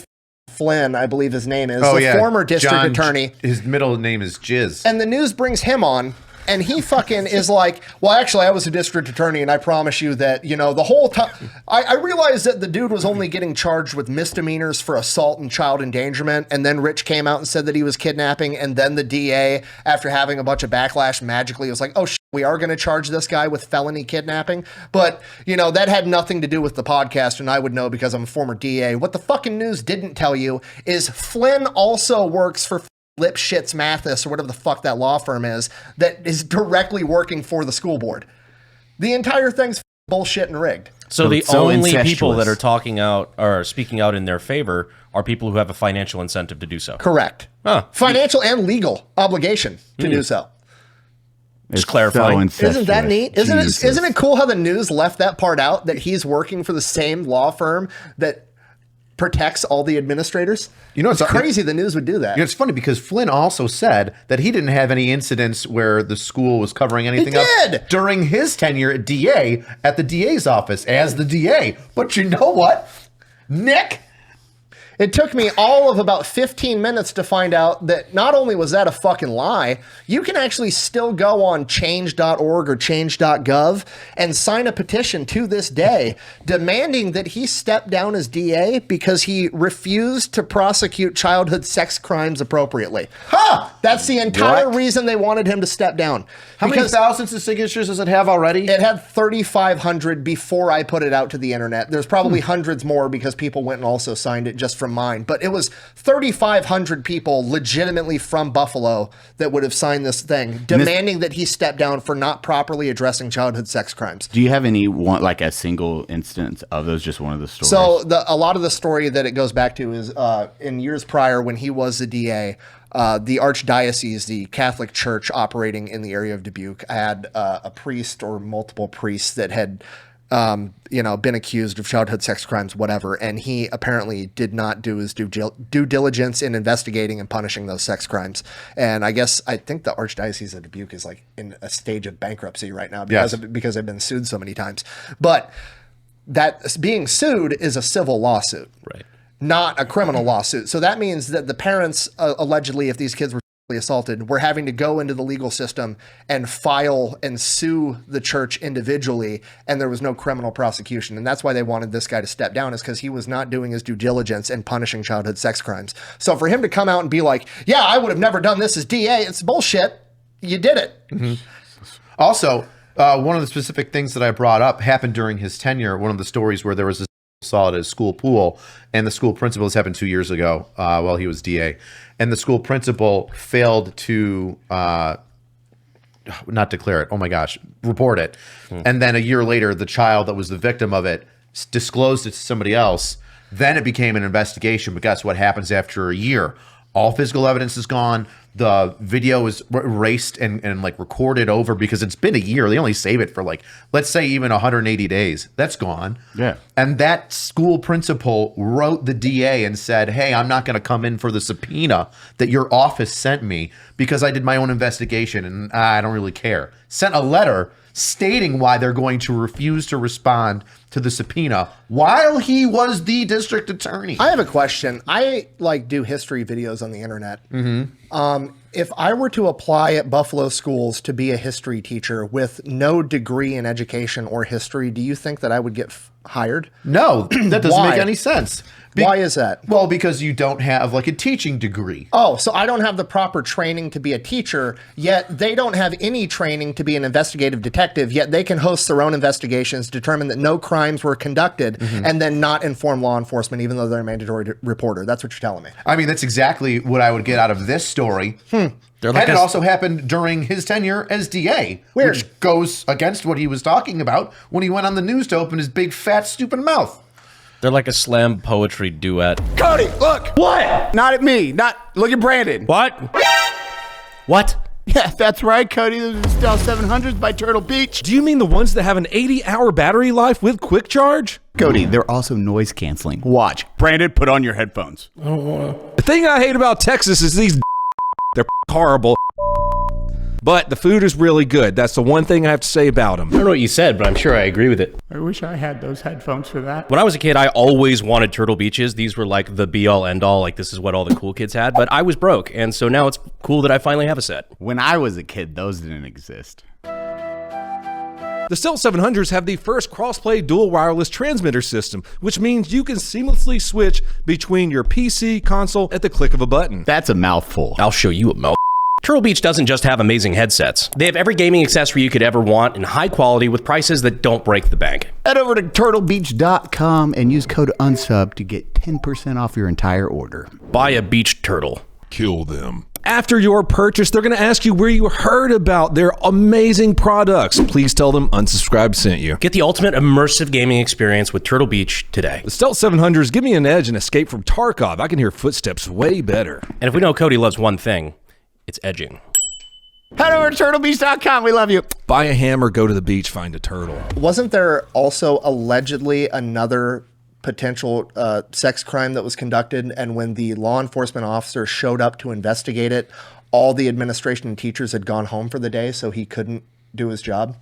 Flynn, I believe his name is, former district attorney. His middle name is Jizz. And the news brings him on, And he fucking is like, well, actually, I was a district attorney, and I promise you that, the whole time, I realized that the dude was only getting charged with misdemeanors for assault and child endangerment, and then Rich came out and said that he was kidnapping, and then the DA, after having a bunch of backlash, magically was like, oh, we are going to charge this guy with felony kidnapping. But, that had nothing to do with the podcast, and I would know because I'm a former DA. What the fucking news didn't tell you is Flynn also works for Lipschitz Mathis, or whatever the fuck that law firm is, that is directly working for the school board. The entire thing's bullshit and rigged. So the only people that are talking out or speaking out in their favor are people who have a financial incentive to do so. Correct. Financial and legal obligation to do so. Just clarifying. Isn't that neat? Isn't it cool how the news left that part out, that he's working for the same law firm that protects all the administrators? It's crazy the news would do that. It's funny because Flynn also said that he didn't have any incidents where the school was covering anything up during his tenure at DA at the DA's office as the DA. But you know what, Nick? It took me all of about 15 minutes to find out that not only was that a fucking lie, you can actually still go on change.org or change.gov and sign a petition to this day demanding that he step down as DA because he refused to prosecute childhood sex crimes appropriately. That's the entire reason they wanted him to step down. How many thousands of signatures does it have already? It had 3,500 before I put it out to the internet. There's probably hundreds more because people went and also signed it just from mine. But it was 3,500 people legitimately from Buffalo that would have signed this thing demanding that he step down for not properly addressing childhood sex crimes. Do you have like a single instance of those? Just one of the stories? So a lot of the story that it goes back to is in years prior when he was the DA, the Archdiocese, the Catholic Church operating in the area of Dubuque, had a priest or multiple priests that had been accused of childhood sex crimes, whatever, and he apparently did not do his due diligence in investigating and punishing those sex crimes. And I think the Archdiocese of Dubuque is like in a stage of bankruptcy right now because they've been sued so many times. But that being sued is a civil lawsuit, right? Not a criminal lawsuit. So that means that the parents, allegedly, if these kids were assaulted, were having to go into the legal system and file and sue the church individually, and there was no criminal prosecution. And that's why they wanted this guy to step down, is because he was not doing his due diligence in punishing childhood sex crimes. So for him to come out and be like, yeah, I would have never done this as DA, it's bullshit. You did it. Mm-hmm. Also, one of the specific things that I brought up happened during his tenure. One of the stories where there was a saw at his school pool, and the school principal, this happened 2 years ago while he was DA, and the school principal failed to not declare it, report it. And then a year later, the child that was the victim of it disclosed it to somebody else. Then it became an investigation, but guess what happens after a year? All physical evidence is gone. The video is erased and like recorded over because it's been a year. They only save it for let's say even 180 days. That's gone. Yeah. And that school principal wrote the DA and said, hey, I'm not going to come in for the subpoena that your office sent me because I did my own investigation and I don't really care. Sent a letter stating why they're going to refuse to respond to the subpoena while he was the district attorney. I have a question. I do history videos on the internet. Mm-hmm. If I were to apply at Buffalo schools to be a history teacher with no degree in education or history, do you think that I would get hired? No, that doesn't make any sense. Why is that? Well, because you don't have a teaching degree. Oh, so I don't have the proper training to be a teacher, yet they don't have any training to be an investigative detective, yet they can host their own investigations, determine that no crimes were conducted, and then not inform law enforcement, even though they're a mandatory reporter. That's what you're telling me. I mean, that's exactly what I would get out of this story. And it also happened during his tenure as DA, which goes against what he was talking about when he went on the news to open his big, fat, stupid mouth. They're like a slam poetry duet. Cody, look. What? Not at me. Look at Brandon. What? What? Yeah, that's right, Cody. Those are Style 700s by Turtle Beach. Do you mean the ones that have an 80-hour battery life with quick charge? Cody, they're also noise canceling. Watch. Brandon, put on your headphones. The thing I hate about Texas is these they're horrible. but the food is really good. That's the one thing I have to say about them. I don't know what you said, but I'm sure I agree with it. I wish I had those headphones for that. When I was a kid, I always wanted Turtle Beaches. These were like the be-all, end-all. Like, this is what all the cool kids had. But I was broke, and so now it's cool that I finally have a set. When I was a kid, those didn't exist. The Stealth 700s have the first cross-play dual wireless transmitter system, which means you can seamlessly switch between your PC console at the click of a button. That's a mouthful. I'll show you a mouthful. Turtle Beach doesn't just have amazing headsets. They have every gaming accessory you could ever want in high quality with prices that don't break the bank. Head over to turtlebeach.com and use code UNSUB to get 10% off your entire order. Buy a beach turtle. Kill them. After your purchase, they're going to ask you where you heard about their amazing products. Please tell them Unsubscribed sent you. Get the ultimate immersive gaming experience with Turtle Beach today. The Stealth 700s give me an edge and escape from Tarkov. I can hear footsteps way better. And if we know Cody loves one thing, it's edging. Head over to turtlebeach.com. We love you. Buy a hammer, go to the beach, find a turtle. Wasn't there also allegedly another potential sex crime that was conducted, and when the law enforcement officer showed up to investigate it, all the administration and teachers had gone home for the day, so he couldn't do his job?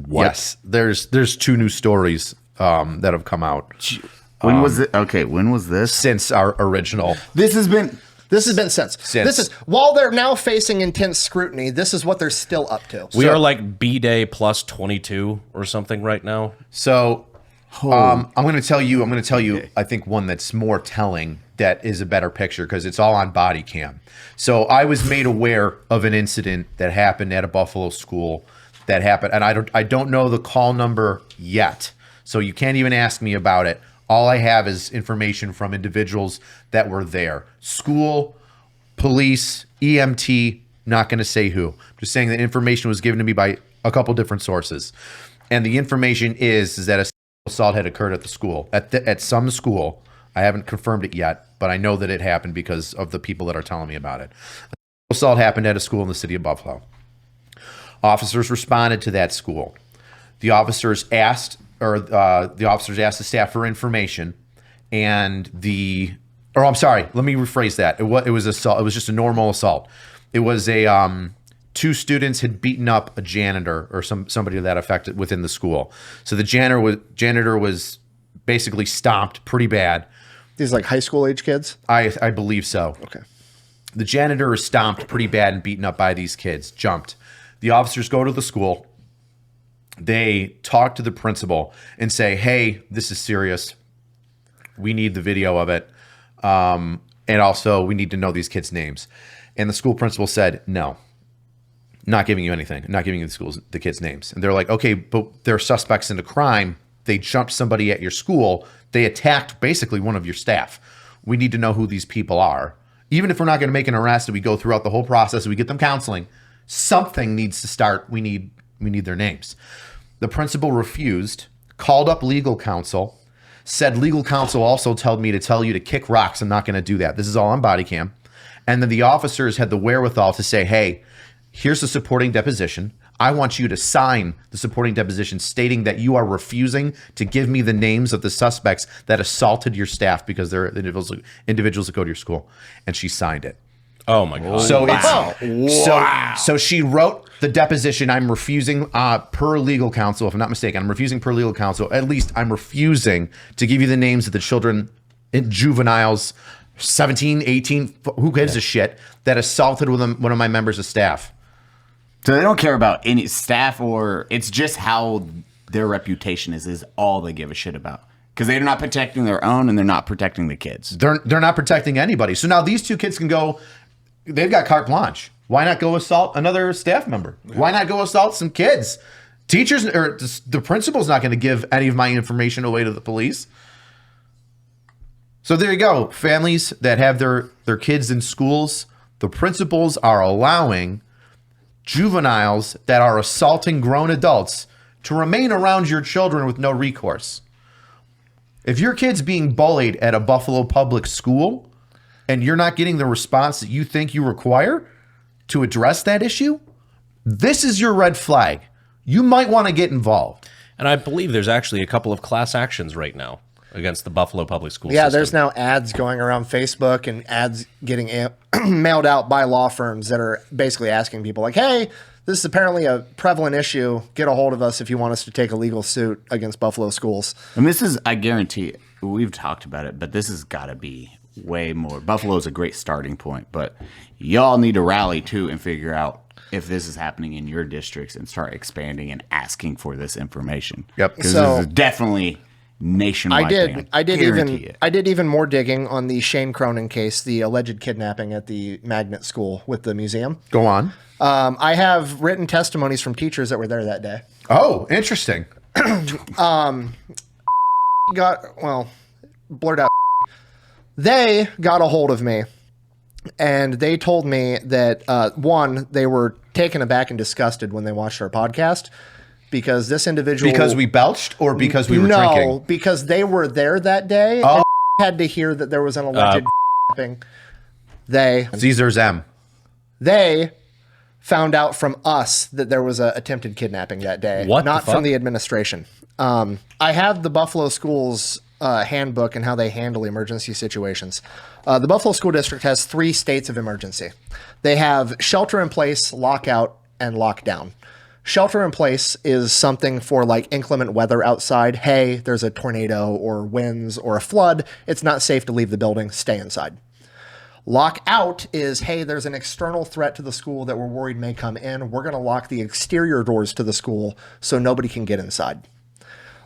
Yes, there's two new stories that have come out. When was it? Okay, when was this? Since our original. This has been since. This is while they're now facing intense scrutiny. This is what they're still up to. We are like B-Day plus 22 or something right now. So I'm going to tell you, I think one that's more telling that is a better picture because it's all on body cam. So I was made aware of an incident that happened at a Buffalo school that happened, and I don't know the call number yet. So you can't even ask me about it. All I have is information from individuals that were there. School, police, EMT, not going to say who. Just saying that information was given to me by a couple different sources. And the information is that a assault had occurred at the school, at some school. I haven't confirmed it yet, but I know that it happened because of the people that are telling me about it. Assault happened at a school in the city of Buffalo. Officers responded to that school. The officers asked the staff for information, and let me rephrase that. It was assault. It was just a normal assault. It was a two students had beaten up a janitor or somebody to that effect within the school. So the janitor was basically stomped pretty bad. These like high school age kids? I believe so. Okay. The janitor is stomped pretty bad and beaten up by these kids, jumped. The officers go to the school. They talk to the principal and say, hey, this is serious. We need the video of it. And also we need to know these kids' names. And the school principal said, no. Not giving you anything, not giving you the kids' names. And they're like, okay, but they're suspects in a crime. They jumped somebody at your school. They attacked basically one of your staff. We need to know who these people are. Even if we're not going to make an arrest and we go throughout the whole process, we get them counseling, something needs to start. We need their names. The principal refused, called up legal counsel, said legal counsel also told me to tell you to kick rocks. I'm not going to do that. This is all on body cam. And then the officers had the wherewithal to say, hey, here's the supporting deposition. I want you to sign the supporting deposition stating that you are refusing to give me the names of the suspects that assaulted your staff because they're individuals that go to your school. And she signed it. Oh my God. So so she wrote the deposition. I'm refusing per legal counsel, if I'm not mistaken, I'm refusing per legal counsel. At least I'm refusing to give you the names of the children, juveniles, 17, 18, who gives a shit, that assaulted one of my members of staff. So they don't care about any staff, or it's just how their reputation is all they give a shit about. Because they're not protecting their own and they're not protecting the kids. They're not protecting anybody. So now these two kids can go, they've got carte blanche. Why not go assault another staff member? Why not go assault some kids? Teachers or the principal's not going to give any of my information away to the police. So there you go. Families that have their kids in schools, the principals are allowing juveniles that are assaulting grown adults to remain around your children with no recourse. If your kid's being bullied at a Buffalo public school and you're not getting the response that you think you require to address that issue, this is your red flag. You might want to get involved. And I believe there's actually a couple of class actions right now. against the Buffalo public school Yeah, system. there's now ads going around Facebook and ads getting mailed out by law firms that are basically asking people like, hey, this is apparently a prevalent issue. Get a hold of us if you want us to take a legal suit against Buffalo schools. And this is, I guarantee, we've talked about it, but this has got to be way more. Buffalo's a great starting point, but y'all need to rally too and figure out if this is happening in your districts and start expanding and asking for this information. Yep. Because So- this is definitely nationwide thing. I guarantee it. did even more digging on the Shane Cronin case, the alleged kidnapping at the magnet school with the museum. Go on. I have written testimonies from teachers that were there that day. Oh, interesting. Blurt out. They got a hold of me and they told me that, one, they were taken aback and disgusted when they watched our podcast because this individual... Because we belched or because we were drinking? No, because they were there that day and had to hear that there was an alleged kidnapping. Caesar's M. They found out from us that there was an attempted kidnapping that day. What the Not fuck? from the administration. I have the Buffalo Schools handbook and how they handle emergency situations. The Buffalo School District has 3 states of emergency. They have shelter in place, lockout, and lockdown. Shelter in place is something for like inclement weather outside. Hey, there's a tornado or winds or a flood. It's not safe to leave the building. Stay inside. Lockout is, hey, there's an external threat to the school that we're worried may come in. We're going to lock the exterior doors to the school so nobody can get inside.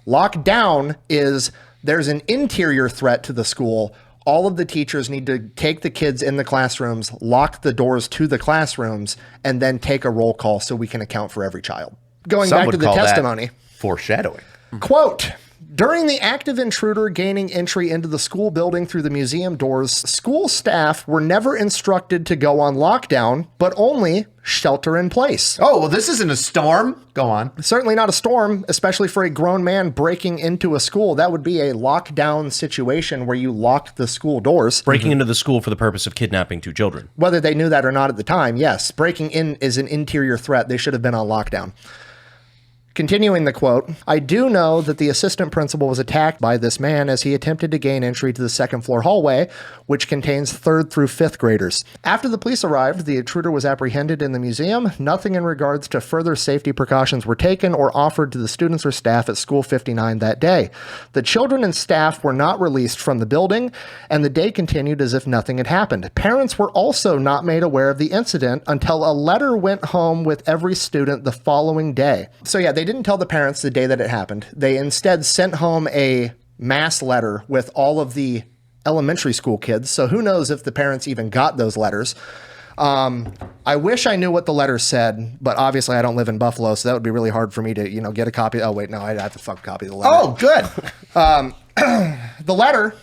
Lockdown is there's an interior threat to the school. All of the teachers need to take the kids in the classrooms, lock the doors to the classrooms, and then take a roll call so we can account for every child. Going Some back would to the call that testimony. foreshadowing. Quote, during the active intruder gaining entry into the school building through the museum doors, school staff were never instructed to go on lockdown, but only shelter in place. Oh, well, this isn't a storm. Go on. Certainly not a storm, especially for a grown man breaking into a school. That would be a lockdown situation where you locked the school doors. Breaking into the school for the purpose of kidnapping 2 children. Whether they knew that or not at the time, yes. Breaking in is an interior threat. They should have been on lockdown. Continuing the quote, I do know that the assistant principal was attacked by this man as he attempted to gain entry to the second floor hallway, which contains 3rd through 5th graders. After the police arrived, the intruder was apprehended in the museum. Nothing in regards to further safety precautions were taken or offered to the students or staff at School 59 that day. The children and staff were not released from the building, and the day continued as if nothing had happened. Parents were also not made aware of the incident until a letter went home with every student the following day. So yeah, they didn't tell the parents the day that it happened. They instead sent home a mass letter with all of the elementary school kids. So who knows if the parents even got those letters. I wish I knew what the letter said, but obviously I don't live in Buffalo, so that would be really hard for me to, get a copy. Oh, wait, no, I'd have to fucking copy the letter. Oh, good. The letter,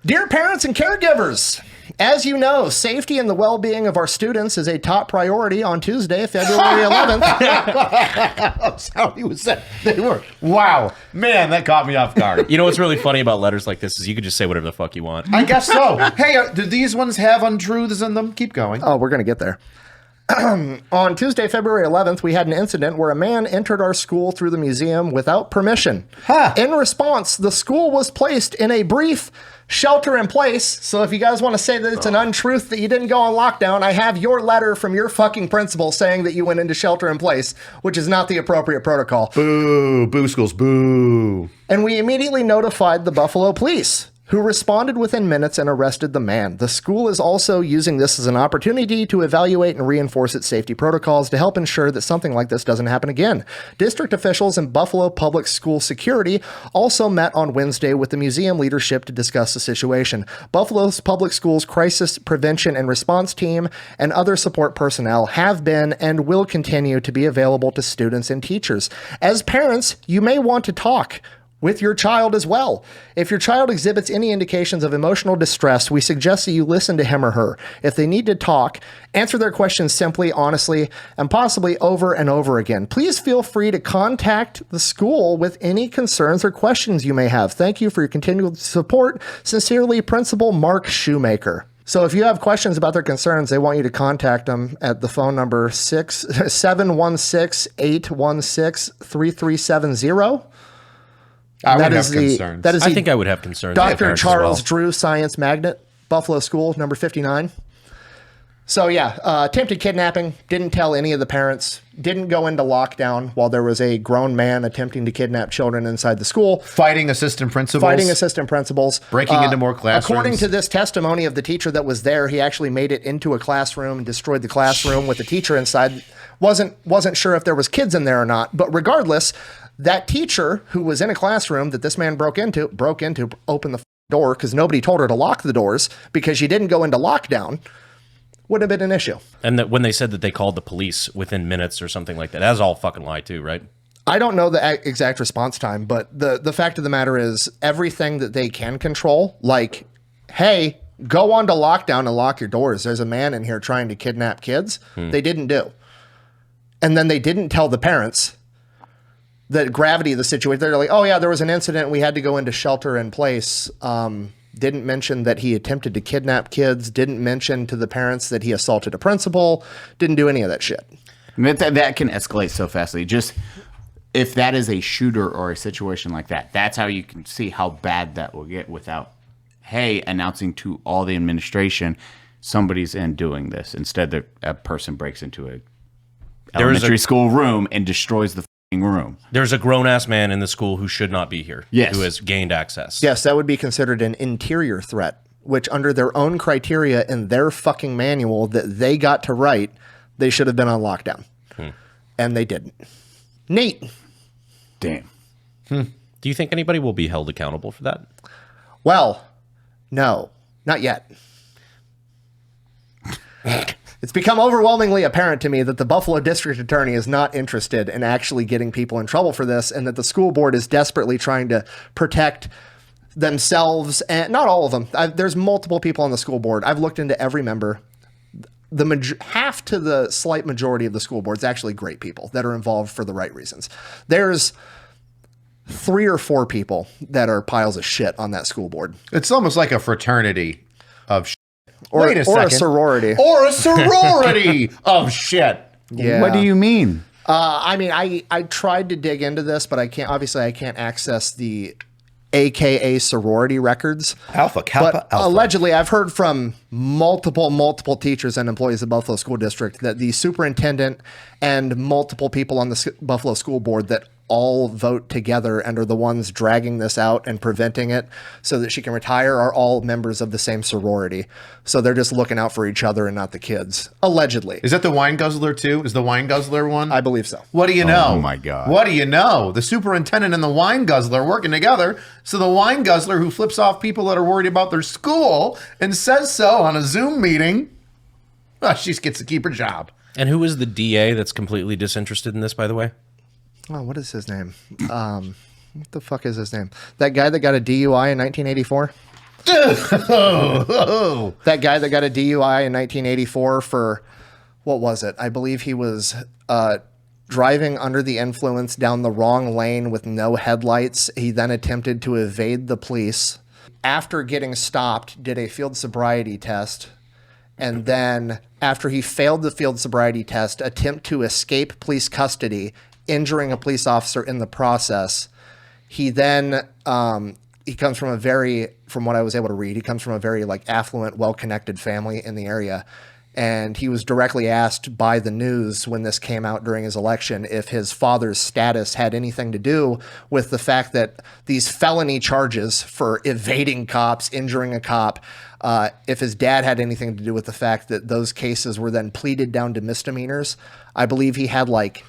dear parents and caregivers, as you know, safety and the well-being of our students is a top priority on Tuesday, February 11th. That's how he was said. They were. Wow. Man, that caught me off guard. You know what's really funny about letters like this is you could just say whatever the fuck you want. I guess so. Hey, do these ones have untruths in them? Keep going. Oh, we're going to get there. On Tuesday, February 11th, we had an incident where a man entered our school through the museum without permission. In response, the school was placed in a brief shelter in place. So if you guys want to say that it's an untruth that you didn't go on lockdown, I have your letter from your fucking principal saying that you went into shelter in place, which is not the appropriate protocol. Boo. Boo schools. Boo. And we immediately notified the Buffalo police, who responded within minutes and arrested the man. The school is also using this as an opportunity to evaluate and reinforce its safety protocols to help ensure that something like this doesn't happen again. District officials and Buffalo Public School Security also met on Wednesday with the museum leadership to discuss the situation. Buffalo's Public Schools Crisis Prevention and Response Team and other support personnel have been and will continue to be available to students and teachers. As parents, you may want to talk with your child as well. If your child exhibits any indications of emotional distress, we suggest that you listen to him or her. If they need to talk, answer their questions simply, honestly, and possibly over and over again. Please feel free to contact the school with any concerns or questions you may have. Thank you for your continued support. Sincerely, Principal Mark Shoemaker. So if you have questions about their concerns, they want you to contact them at the phone number 716-816-3370. I would is have concerns. That is I think I would have concerns. Dr. Parents as Charles well. Drew, Science Magnet, Buffalo School, number 59. So yeah, attempted kidnapping, didn't tell any of the parents, didn't go into lockdown while there was a grown man attempting to kidnap children inside the school. Fighting assistant principals. Breaking into more classrooms. According to this testimony of the teacher that was there, he actually made it into a classroom and destroyed the classroom with the teacher inside. Wasn't sure if there was kids in there or not, but regardless, that teacher who was in a classroom that this man broke into, opened the door because nobody told her to lock the doors because she didn't go into lockdown. Would have been an issue. And that when they said that they called the police within minutes or something like that, that's all fucking lie too, right? I don't know the exact response time, but the fact of the matter is everything that they can control, like, hey, go on to lockdown and lock your doors. There's a man in here trying to kidnap kids. They didn't do. And then they didn't tell the parents the gravity of the situation. They're like, oh yeah, there was an incident. We had to go into shelter in place. Didn't mention that he attempted to kidnap kids, didn't mention to the parents that he assaulted a principal, didn't do any of that shit. That can escalate so fastly. Just if that is a shooter or a situation like that, that's how you can see how bad that will get without, hey, announcing to all the administration somebody's in doing this. Instead, a person breaks into a elementary school room and destroys the room. There's a grown-ass man in the school who should not be here. Yes. Who has gained access. Yes, that would be considered an interior threat, which under their own criteria in their fucking manual that they got to write, they should have been on lockdown. And they didn't. Nate. Damn. Do you think anybody will be held accountable for that? Well, no, not yet. It's become overwhelmingly apparent to me that the Buffalo District Attorney is not interested in actually getting people in trouble for this, and that the school board is desperately trying to protect themselves, and not all of them. There's multiple people on the school board. I've looked into every member. Half to the slight majority of the school board is actually great people that are involved for the right reasons. There's 3 or 4 people that are piles of shit on that school board. It's almost like a fraternity of shit. Or a sorority. Or a sorority of shit. Yeah. What do you mean? I tried to dig into this, but I can't access the AKA sorority records. Alpha, Kappa, but Alpha. Allegedly, I've heard from multiple teachers and employees of Buffalo School District that the superintendent and multiple people on the Buffalo School Board that all vote together and are the ones dragging this out and preventing it so that she can retire are all members of the same sorority. So they're just looking out for each other and not the kids. Allegedly. Is that the wine guzzler too? Is the wine guzzler one? I believe so. What do you know? Oh my God. What do you know? The superintendent and the wine guzzler working together. So the wine guzzler who flips off people that are worried about their school and says so on a Zoom meeting, she gets to keep her job. And who is the DA that's completely disinterested in this, by the way? Oh, what is his name? What the fuck is his name? That guy that got a DUI in 1984? That guy that got a DUI in 1984 for, what was it? I believe he was driving under the influence down the wrong lane with no headlights. He then attempted to evade the police. After getting stopped, did a field sobriety test. And then after he failed the field sobriety test, attempt to escape police custody, injuring a police officer in the process. He then, he comes from from what I was able to read, he comes from a very affluent, well-connected family in the area. And he was directly asked by the news when this came out during his election if his father's status had anything to do with the fact that these felony charges for evading cops, injuring a cop, if his dad had anything to do with the fact that those cases were then pleaded down to misdemeanors. I believe he had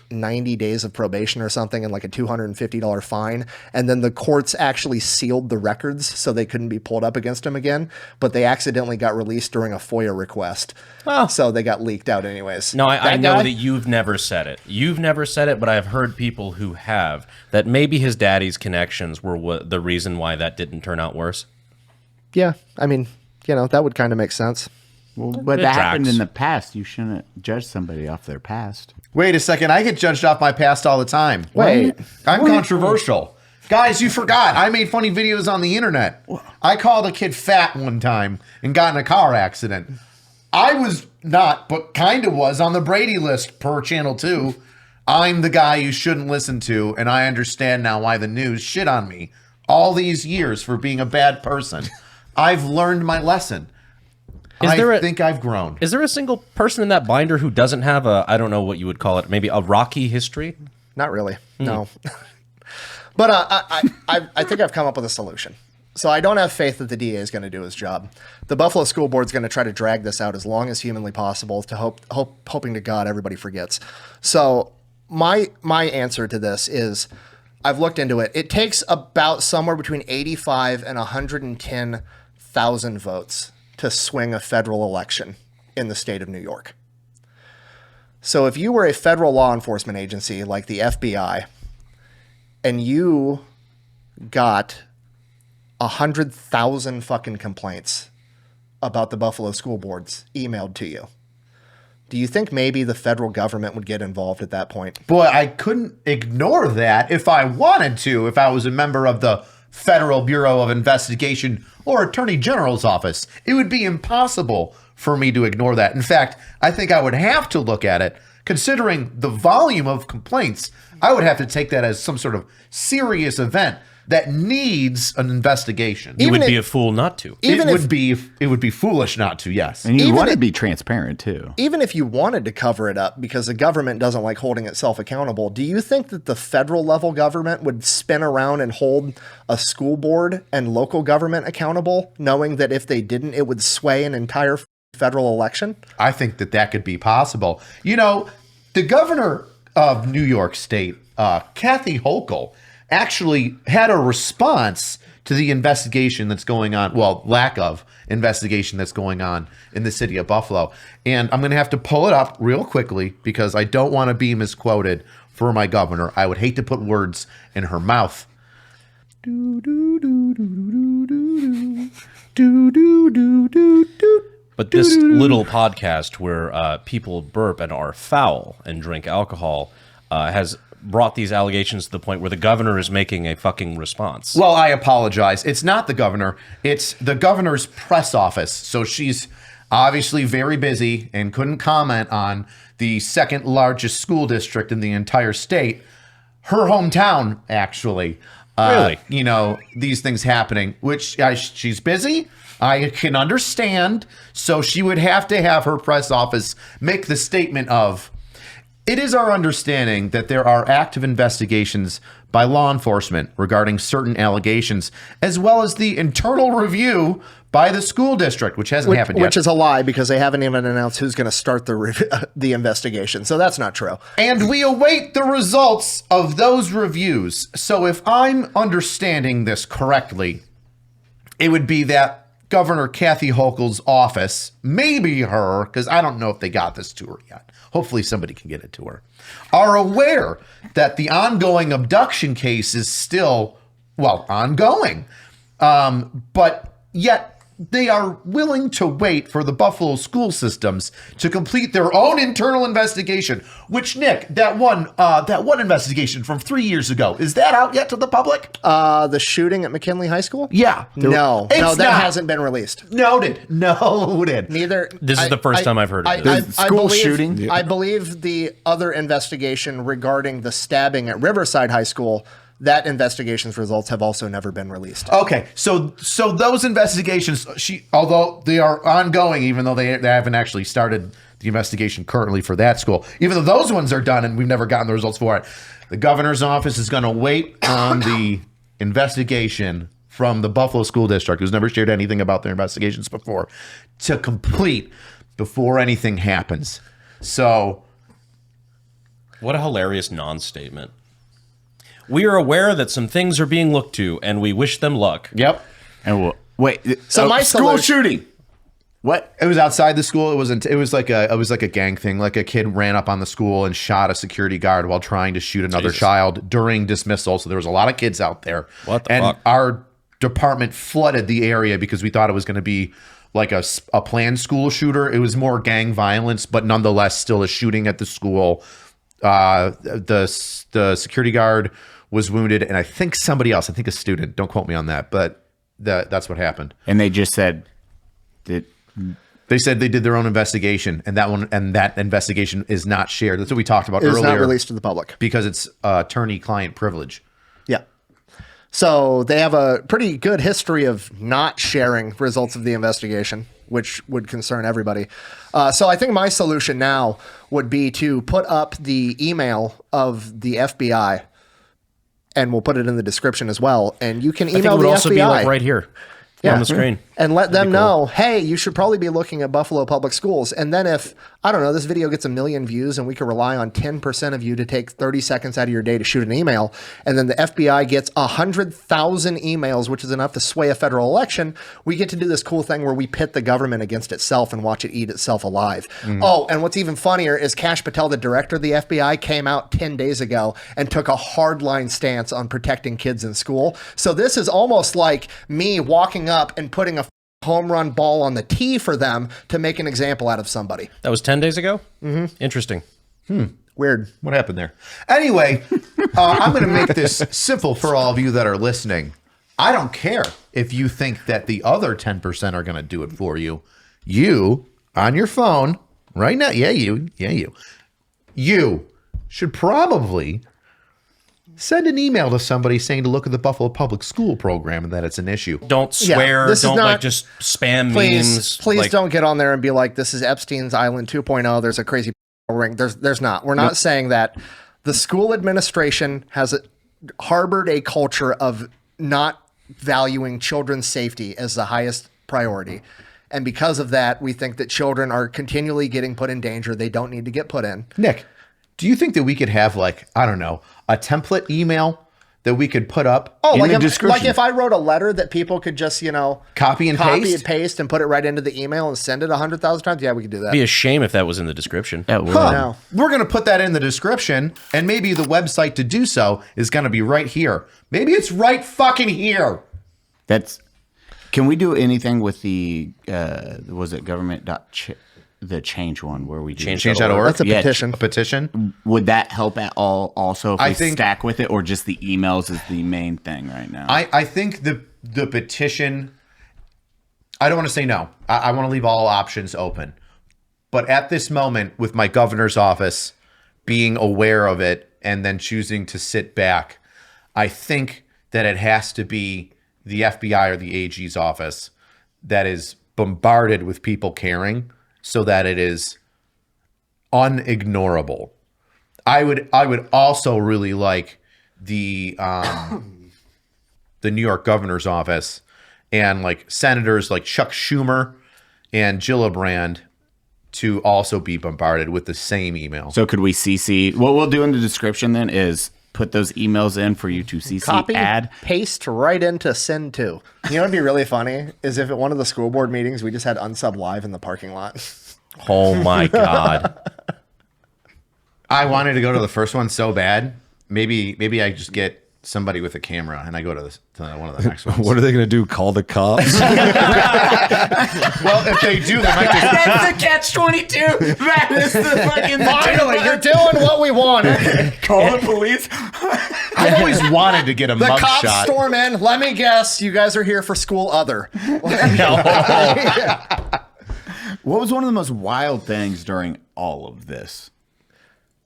90 days of probation or something and a $250 fine. And then the courts actually sealed the records so they couldn't be pulled up against him again. But they accidentally got released during a FOIA request. Oh. So they got leaked out anyways. No, I know that you've never said it. You've never said it, but I've heard people who have, that maybe his daddy's connections were the reason why that didn't turn out worse. Yeah, I mean, that would kind of make sense. Well, but that happened in the past. You shouldn't judge somebody off their past. Wait a second. I get judged off my past all the time. Wait. I'm controversial. Guys, you forgot. I made funny videos on the internet. I called a kid fat one time and got in a car accident. I was not, but kind of was on the Brady list per Channel 2. I'm the guy you shouldn't listen to, and I understand now why the news shit on me all these years for being a bad person. I've learned my lesson. I think I've grown. Is there a single person in that binder who doesn't have a, I don't know what you would call it, maybe a rocky history? Not really. No. But I think I've come up with a solution. So I don't have faith that the DA is going to do his job. The Buffalo School Board is going to try to drag this out as long as humanly possible to hoping to God everybody forgets. So my answer to this is I've looked into it. It takes about somewhere between 85 and 110,000 votes to swing a federal election in the state of New York. So if you were a federal law enforcement agency like the FBI and you got 100,000 fucking complaints about the Buffalo School Boards emailed to you, do you think maybe the federal government would get involved at that point? Boy, I couldn't ignore that if I wanted to, if I was a member of the Federal Bureau of Investigation or Attorney General's office. It would be impossible for me to ignore that. In fact, I think I would have to look at it. Considering the volume of complaints, I would have to take that as some sort of serious event that needs an investigation. You would be a fool not to. It would be foolish not to, yes. And you want to be transparent too. Even if you wanted to cover it up because the government doesn't like holding itself accountable, do you think that the federal level government would spin around and hold a school board and local government accountable, knowing that if they didn't, it would sway an entire federal election? I think that could be possible. You know, the governor of New York State, Kathy Hochul, actually had a response to the investigation that's going on, well, lack of investigation that's going on in the city of Buffalo. And I'm going to have to pull it up real quickly because I don't want to be misquoted for my governor. I would hate to put words in her mouth. But this little podcast where people burp and are foul and drink alcohol has brought these allegations to the point where the governor is making a fucking response. Well, I apologize. It's not the governor. It's the governor's press office. So she's obviously very busy and couldn't comment on the second largest school district in the entire state. Her hometown, actually. Really? You know, these things happening, which she's busy. I can understand. So she would have to have her press office make the statement of, it is our understanding that there are active investigations by law enforcement regarding certain allegations, as well as the internal review by the school district, which hasn't happened yet. Which is a lie because they haven't even announced who's going to start the investigation. So that's not true. And we await the results of those reviews. So if I'm understanding this correctly, it would be that Governor Kathy Hochul's office, maybe her, because I don't know if they got this to her yet. Hopefully somebody can get it to her, are aware that the ongoing abduction case is still, well, ongoing. But yet they are willing to wait for the Buffalo school systems to complete their own internal investigation, which, Nick, that one investigation from 3 years ago, is that out yet to the public? The shooting at McKinley High School? Yeah. No, that hasn't been released. Noted. Neither. This is the first time I've heard of this. I believe the other investigation regarding the stabbing at Riverside High School, that investigation's results have also never been released. Okay, so those investigations, although they are ongoing, even though they haven't actually started the investigation currently for that school, even though those ones are done and we've never gotten the results for it, the governor's office is going to wait on the investigation from the Buffalo School District, who's never shared anything about their investigations before, to complete before anything happens. So, what a hilarious non-statement. We are aware that some things are being looked to, and we wish them luck. Yep. And wait, so my school solution- shooting. What? It was outside the school. It was like a gang thing. Like a kid ran up on the school and shot a security guard while trying to shoot another child during dismissal. So there was a lot of kids out there. What the and fuck? Our department flooded the area because we thought it was going to be like a planned school shooter. It was more gang violence, but nonetheless still a shooting at the school. The security guard was wounded, and I think somebody else, I think a student, don't quote me on that, but that's what happened. And they just said they said they did their own investigation, and that investigation is not shared. That's what we talked about earlier. It's not released to the public because it's attorney-client privilege. Yeah. So they have a pretty good history of not sharing results of the investigation, which would concern everybody. So I think my solution now would be to put up the email of the FBI, and we'll put it in the description as well. And you can I think email it would the also FBI. be like right here on the screen. And let them know, hey, you should probably be looking at Buffalo Public Schools. And then if, I don't know, this video gets 1 million views and we can rely on 10% of you to take 30 seconds out of your day to shoot an email, and then the FBI gets 100,000 emails, which is enough to sway a federal election, we get to do this cool thing where we pit the government against itself and watch it eat itself alive. Oh, and what's even funnier is Kash Patel, the director of the FBI, came out 10 days ago and took a hardline stance on protecting kids in school. So this is almost like me walking up and putting a home run ball on the tee for them to make an example out of somebody. That was 10 days ago? Mm-hmm. Interesting. Weird. What happened there? Anyway, I'm going to make this simple for all of you that are listening. I don't care if you think that the other 10% are going to do it for you. You, on your phone, right now, you should probably send an email to somebody saying to look at the Buffalo Public School program and that it's an issue. Don't swear. this is Don't not- like just spam memes. Please like, don't get on there and be like, this is Epstein's Island 2.0. There's a crazy ring. There's not. We're not saying that. The school administration has harbored a culture of not valuing children's safety as the highest priority. And because of that, we think that children are continually getting put in danger they don't need to get put in. Nick, do you think that we could have, like, I don't know, a template email that we could put up in the description? Like if I wrote a letter that people could just, copy and paste and put it right into the email and send it 100,000 times? Yeah, we could do that. It'd be a shame if that was in the description. No. We're going to put that in the description, and maybe the website to do so is going to be right here. Maybe it's right fucking here. Can we do anything with the, was it the change one where we do Change.org? That's a petition. A petition? Would that help at all also if I we think- stack with it, or just the emails is the main thing right now? I think the petition, I don't want to say no. I want to leave all options open. But at this moment, with my governor's office being aware of it and then choosing to sit back, I think that it has to be the FBI or the AG's office that is bombarded with people caring so that it is unignorable. I would also really like the New York governor's office and like senators like Chuck Schumer and Gillibrand to also be bombarded with the same email. So could we CC? What we'll do in the description then is put those emails in for you to CC, Copy, add. paste right into send to. You know what'd be really funny is if at one of the school board meetings we just had Unsub Live in the parking lot. Oh my God. I wanted to go to the first one so bad. Maybe I just get somebody with a camera and I go to one of the next ones. What are they going to do? Call the cops? Well, if they do, they might just... That's the catch-22. That is the fucking... Finally, you're doing what we wanted. Call the police. I've always wanted to get a The mug cops shot. storm in. Let me guess, you guys are here for school other. What was one of the most wild things during all of this?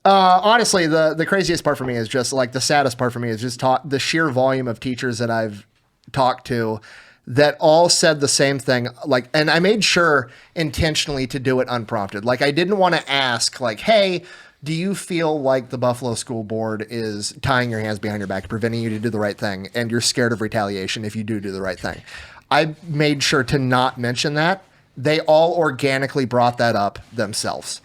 Honestly, the craziest part for me is just like the saddest part for me is just the sheer volume of teachers that I've talked to that all said the same thing. Like, and I made sure intentionally to do it unprompted. Like, I didn't want to ask, like, hey, do you feel like the Buffalo School Board is tying your hands behind your back, preventing you to do the right thing, and you're scared of retaliation if you do the right thing? I made sure to not mention that. They all organically brought that up themselves.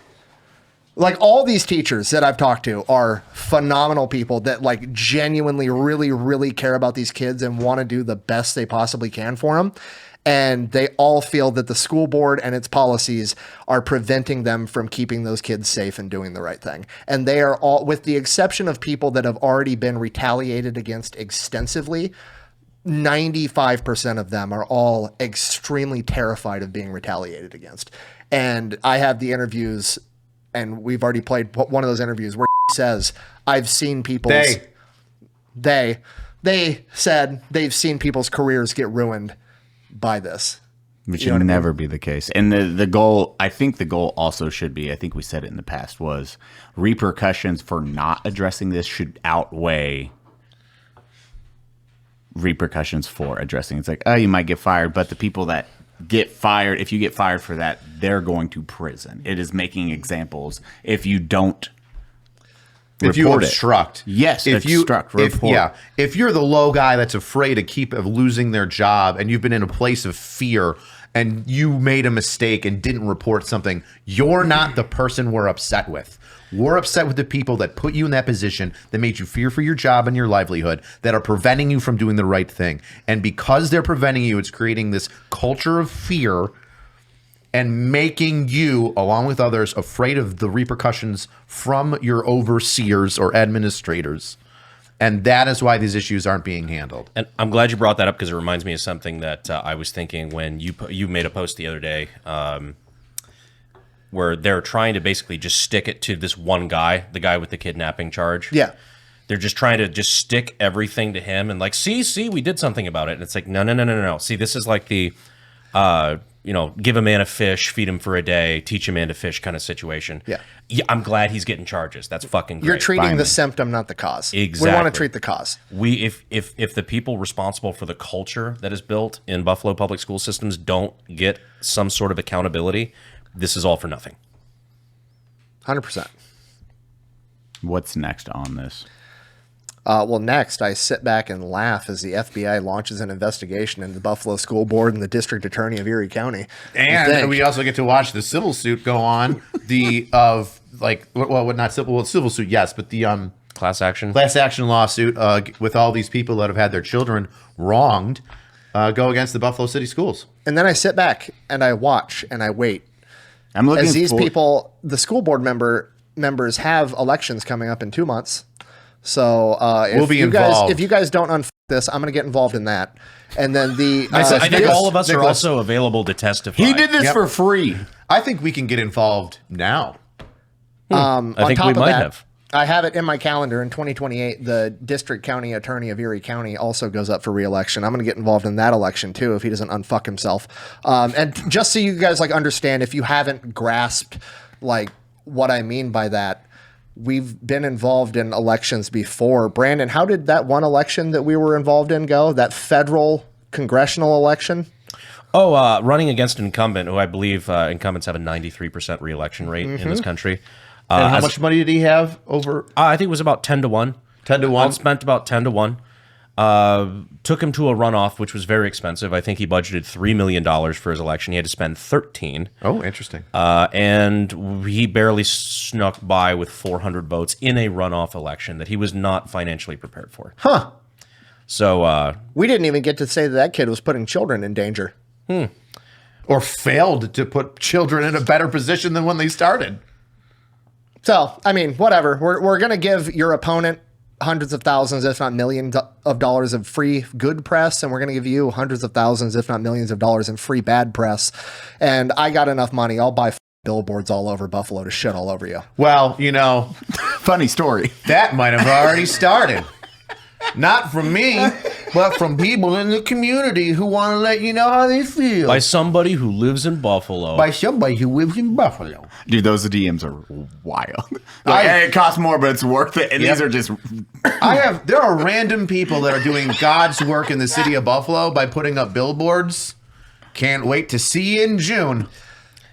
Like, all these teachers that I've talked to are phenomenal people that like genuinely really, really care about these kids and want to do the best they possibly can for them. And they all feel that the school board and its policies are preventing them from keeping those kids safe and doing the right thing. And they are all, with the exception of people that have already been retaliated against extensively, 95% of them are all extremely terrified of being retaliated against. And I have the interviews, and we've already played one of those interviews where he says, I've seen people's... They said they've seen people's careers get ruined by this. Which You know should what I mean? never be the case. And the goal, I think the goal also should be, I think we said it in the past, was repercussions for not addressing this should outweigh repercussions for addressing. It's like, oh, you might get fired, but the people that get fired, if you get fired for that, they're going to prison. It is making examples. If you don't if you obstruct. Yes, if you obstruct, report. if you're the low guy that's afraid of losing their job and you've been in a place of fear and you made a mistake and didn't report something, you're not the person we're upset with. We're upset with the people that put you in that position, that made you fear for your job and your livelihood, that are preventing you from doing the right thing. And because they're preventing you, it's creating this culture of fear and making you, along with others, afraid of the repercussions from your overseers or administrators. And that is why these issues aren't being handled. And I'm glad you brought that up because it reminds me of something that I was thinking when you made a post the other day where they're trying to basically just stick it to this one guy, the guy with the kidnapping charge. Yeah. They're just trying to just stick everything to him and like, see, we did something about it. And it's like, no. See, this is like the, give a man a fish, feed him for a day, teach a man to fish kind of situation. Yeah. I'm glad he's getting charges. That's fucking great. You're treating the symptom, not the cause. Exactly. We want to treat the cause. If the people responsible for the culture that is built in Buffalo public school systems don't get some sort of accountability, this is all for nothing. 100%. What's next on this? Well, next, I sit back and laugh as the FBI launches an investigation into the Buffalo School Board and the District Attorney of Erie County. And we also get to watch the civil suit go on. Civil suit, yes, but the class action lawsuit with all these people that have had their children wronged go against the Buffalo City Schools. And then I sit back and I watch and I wait. I'm looking as these people, the school board members have elections coming up in 2 months. So we'll be involved. If you guys don't unfuck this, I'm going to get involved in that. And then I think all of us are also available to testify. He did this for free. I think we can get involved now. I think we might have. I have it in my calendar in 2028. The District County Attorney of Erie County also goes up for re-election. I'm going to get involved in that election too if he doesn't unfuck himself. And just so you guys understand, if you haven't grasped what I mean by that, we've been involved in elections before. Brandon, how did that one election that we were involved in go? That federal congressional election? Oh, running against an incumbent, who I believe incumbents have a 93% re-election rate in this country. And how much money did he have over? I think it was about 10 to 1. 10 to 1? Spent about 10 to 1. Took him to a runoff, which was very expensive. I think he budgeted $3 million for his election. He had to spend 13. Oh, interesting. And he barely snuck by with 400 votes in a runoff election that he was not financially prepared for. Huh. So we didn't even get to say that kid was putting children in danger. Or failed to put children in a better position than when they started. So, I mean, whatever. We're going to give your opponent hundreds of thousands, if not millions of dollars of free good press, and we're going to give you hundreds of thousands, if not millions of dollars in free bad press. And I got enough money. I'll buy billboards all over Buffalo to shit all over you. Well, funny story. That might have already started. Not from me, but from people in the community who want to let you know how they feel. By somebody who lives in Buffalo. Dude, those DMs are wild. It costs more, but it's worth it. And these are just... There are random people that are doing God's work in the city of Buffalo by putting up billboards. Can't wait to see you in June.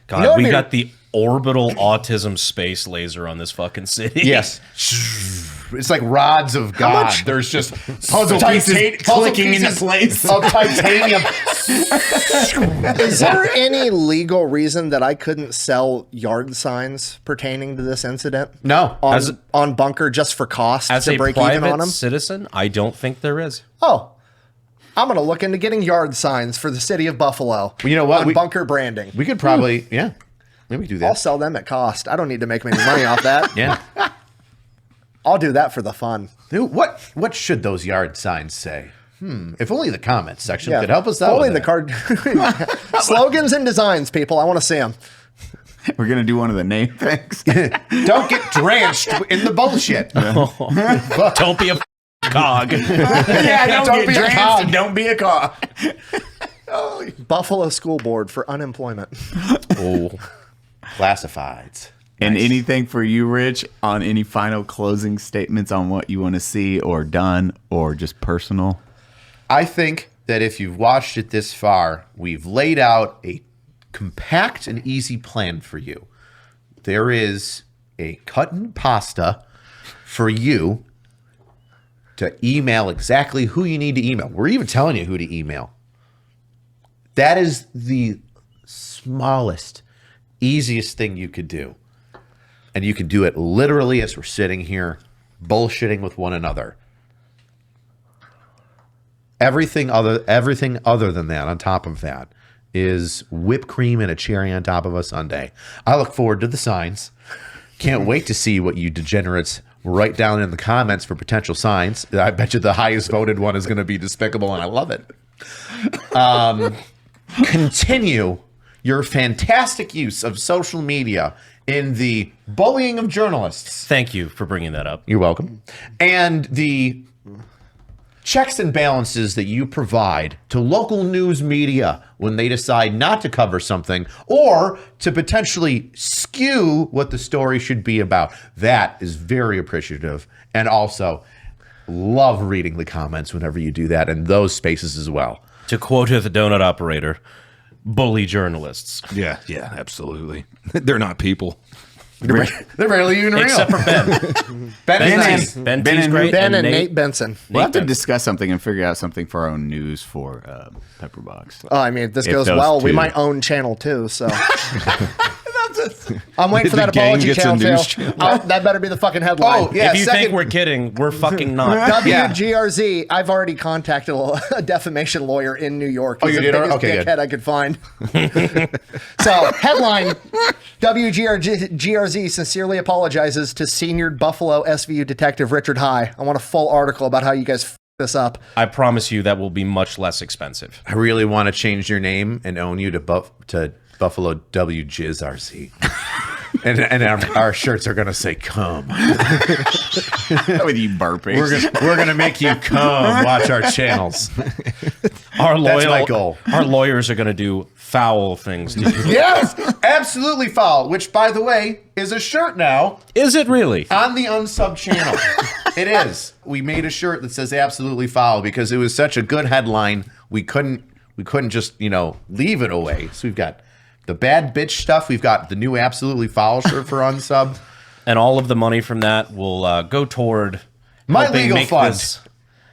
God, we got the orbital autism space laser on this fucking city. Yes. It's like rods of God. There's just puzzle pieces clicking into place of titanium. Is there any legal reason that I couldn't sell yard signs pertaining to this incident? No. On Bunker just for cost as to a break even on private them? citizen, I don't think there is. Oh. I'm going to look into getting yard signs for the city of Buffalo. Well, you know what? On Bunker branding. We could probably, maybe do that. I'll sell them at cost. I don't need to make any money off that. Yeah. I'll do that for the fun. Dude, what should those yard signs say? If only the comments section could help us out. Only the card slogans and designs, people. I want to see them. We're gonna do one of the name things. Don't get drenched in the bullshit. Don't be a cog. Don't be a cog. Don't be a cog. Buffalo School Board for unemployment. Oh, classifieds. And anything for you, Rich, on any final closing statements on what you want to see or done or just personal? I think that if you've watched it this far, we've laid out a compact and easy plan for you. There is a cut and pasta for you to email exactly who you need to email. We're even telling you who to email. That is the smallest, easiest thing you could do. And you can do it literally as we're sitting here bullshitting with one another. Everything other than that, on top of that, is whipped cream and a cherry on top of a sundae. I look forward to the signs. Can't wait to see what you degenerates write down in the comments for potential signs. I bet you the highest voted one is going to be despicable, and I love it. Continue your fantastic use of social media in the bullying of journalists. Thank you for bringing that up. You're welcome. And the checks and balances that you provide to local news media when they decide not to cover something or to potentially skew what the story should be about. That is very appreciative. And also, love reading the comments whenever you do that in those spaces as well. To quote the donut operator, bully journalists. Yeah, absolutely. They're not people. They're barely even real. Except for Ben. Ben is nice. Ben T's great. Ben and Nate Benson. We'll have to discuss something and figure out something for our own news for Pepperbox. Oh, I mean, if this If goes those well, we two- might own channel 2, so. I'm waiting for The that gang apology gets a channel news 2. channel. That better be the fucking headline. Oh, yeah. If you think we're kidding, we're fucking not. WGRZ, I've already contacted a defamation lawyer in New York. Oh, He's you the did? biggest Okay, good. dickhead I could find. So, headline, WGRZ sincerely apologizes to senior Buffalo SVU detective Richard High. I want a full article about how you guys f*** this up. I promise you that will be much less expensive. I really want to change your name and own you to Buffalo WGRZ. And our shirts are going to say come. With you burping. We're gonna make you come watch our channels. That's my goal. Our lawyers are going to do foul things to you. Yes, absolutely foul. Which, by the way, is a shirt now. Is it really? On the unsub channel. It is. We made a shirt that says absolutely foul because it was such a good headline. We couldn't just, leave it away. So we've got the bad bitch stuff. We've got the new absolutely foul shirt for unsub. And all of the money from that will go toward my helping legal make funds.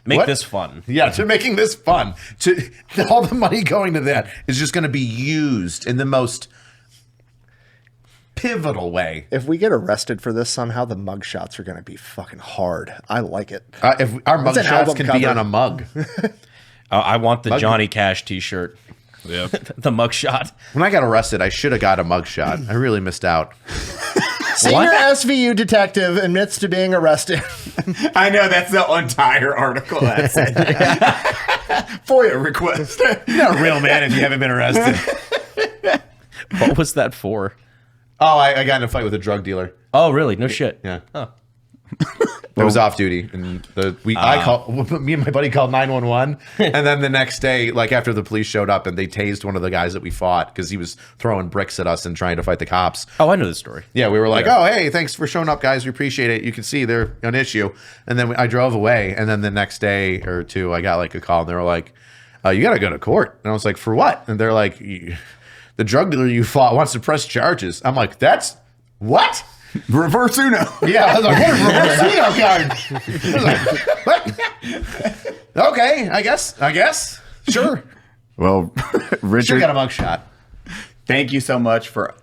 this fun. Yeah, to making this fun. All the money going to that is just going to be used in the most pivotal way. If we get arrested for this somehow, the mug shots are going to be fucking hard. I like it. If our mug That's an shots album can be cover. on a mug. I want the Mug- Johnny Cash t-shirt. Yeah. The mug shot. When I got arrested, I should have got a mug shot. I really missed out. Senior SVU detective admits to being arrested. I know, that's the entire article. That's it. FOIA request. You're not a real man if you haven't been arrested. What was that for? Oh, I got in a fight with a drug dealer. Oh, really? No shit. Yeah. Oh. I was off duty, and me and my buddy called 911, and then the next day, like after the police showed up, and they tased one of the guys that we fought because he was throwing bricks at us and trying to fight the cops. Oh, I know this story. Yeah, we were like, oh, hey, thanks for showing up, guys. We appreciate it. You can see they're an issue. And then I drove away, and then the next day or two, I got like a call, and they were like, you got to go to court. And I was like, for what? And they're like, the drug dealer you fought wants to press charges. I'm like, that's what? Reverse Uno. Yeah, I was like, what is reverse Uno card? I was like, what? Okay, I guess. Sure. Well, Richard, Sure got a mugshot. thank you so much for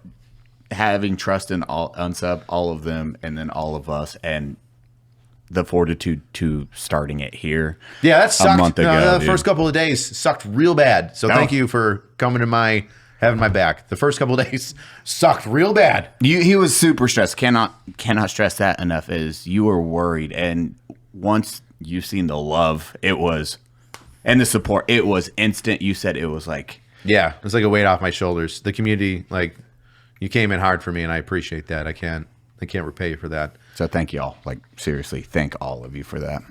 having trust in unsub, all of them, and then all of us, and the fortitude to starting it here. Yeah, that sucked. A month ago, the dude. first couple of days sucked real bad. So thank you for coming to having my back. The first couple of days sucked real bad. He was super stressed. Cannot stress that enough. Is you were worried, and once you've seen the love, it was, and the support, it was instant. You said it was like, yeah, it was like a weight off my shoulders. The community, like, you came in hard for me, and I appreciate that. I can't repay you for that. So thank you all. Like, seriously, thank all of you for that.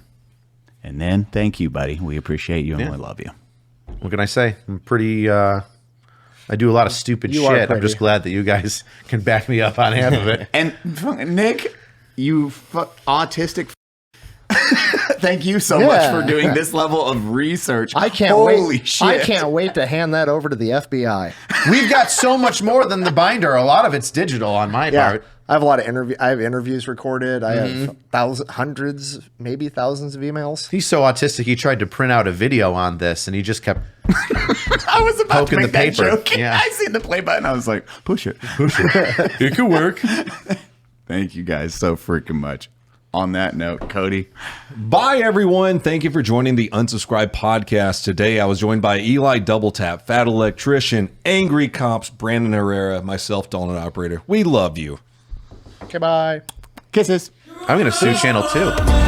And then thank you, buddy. We appreciate you and we love you. What can I say? I'm pretty. I do a lot of stupid You are shit. I'm pretty. just glad that you guys can back me up on half of it. And Nick, you autistic. Thank you so much for doing this level of research. I can't Holy wait. shit. I can't wait to hand that over to the FBI. We've got so much more than the binder. A lot of it's digital on my part. I have a lot of I have interviews recorded. I have hundreds, maybe thousands of emails. He's so autistic. He tried to print out a video on this, and he just kept I was about poking to the make that paper. joke. Yeah. I seen the play button. I was like, push it. It could work. Thank you guys so freaking much. On that note, Cody. Bye, everyone. Thank you for joining the Unsubscribed podcast. Today, I was joined by Eli Double Tap, Fat Electrician, Angry Cops, Brandon Herrera, myself, Donut Operator. We love you. Okay, bye. Kisses. I'm going to sue Channel 2.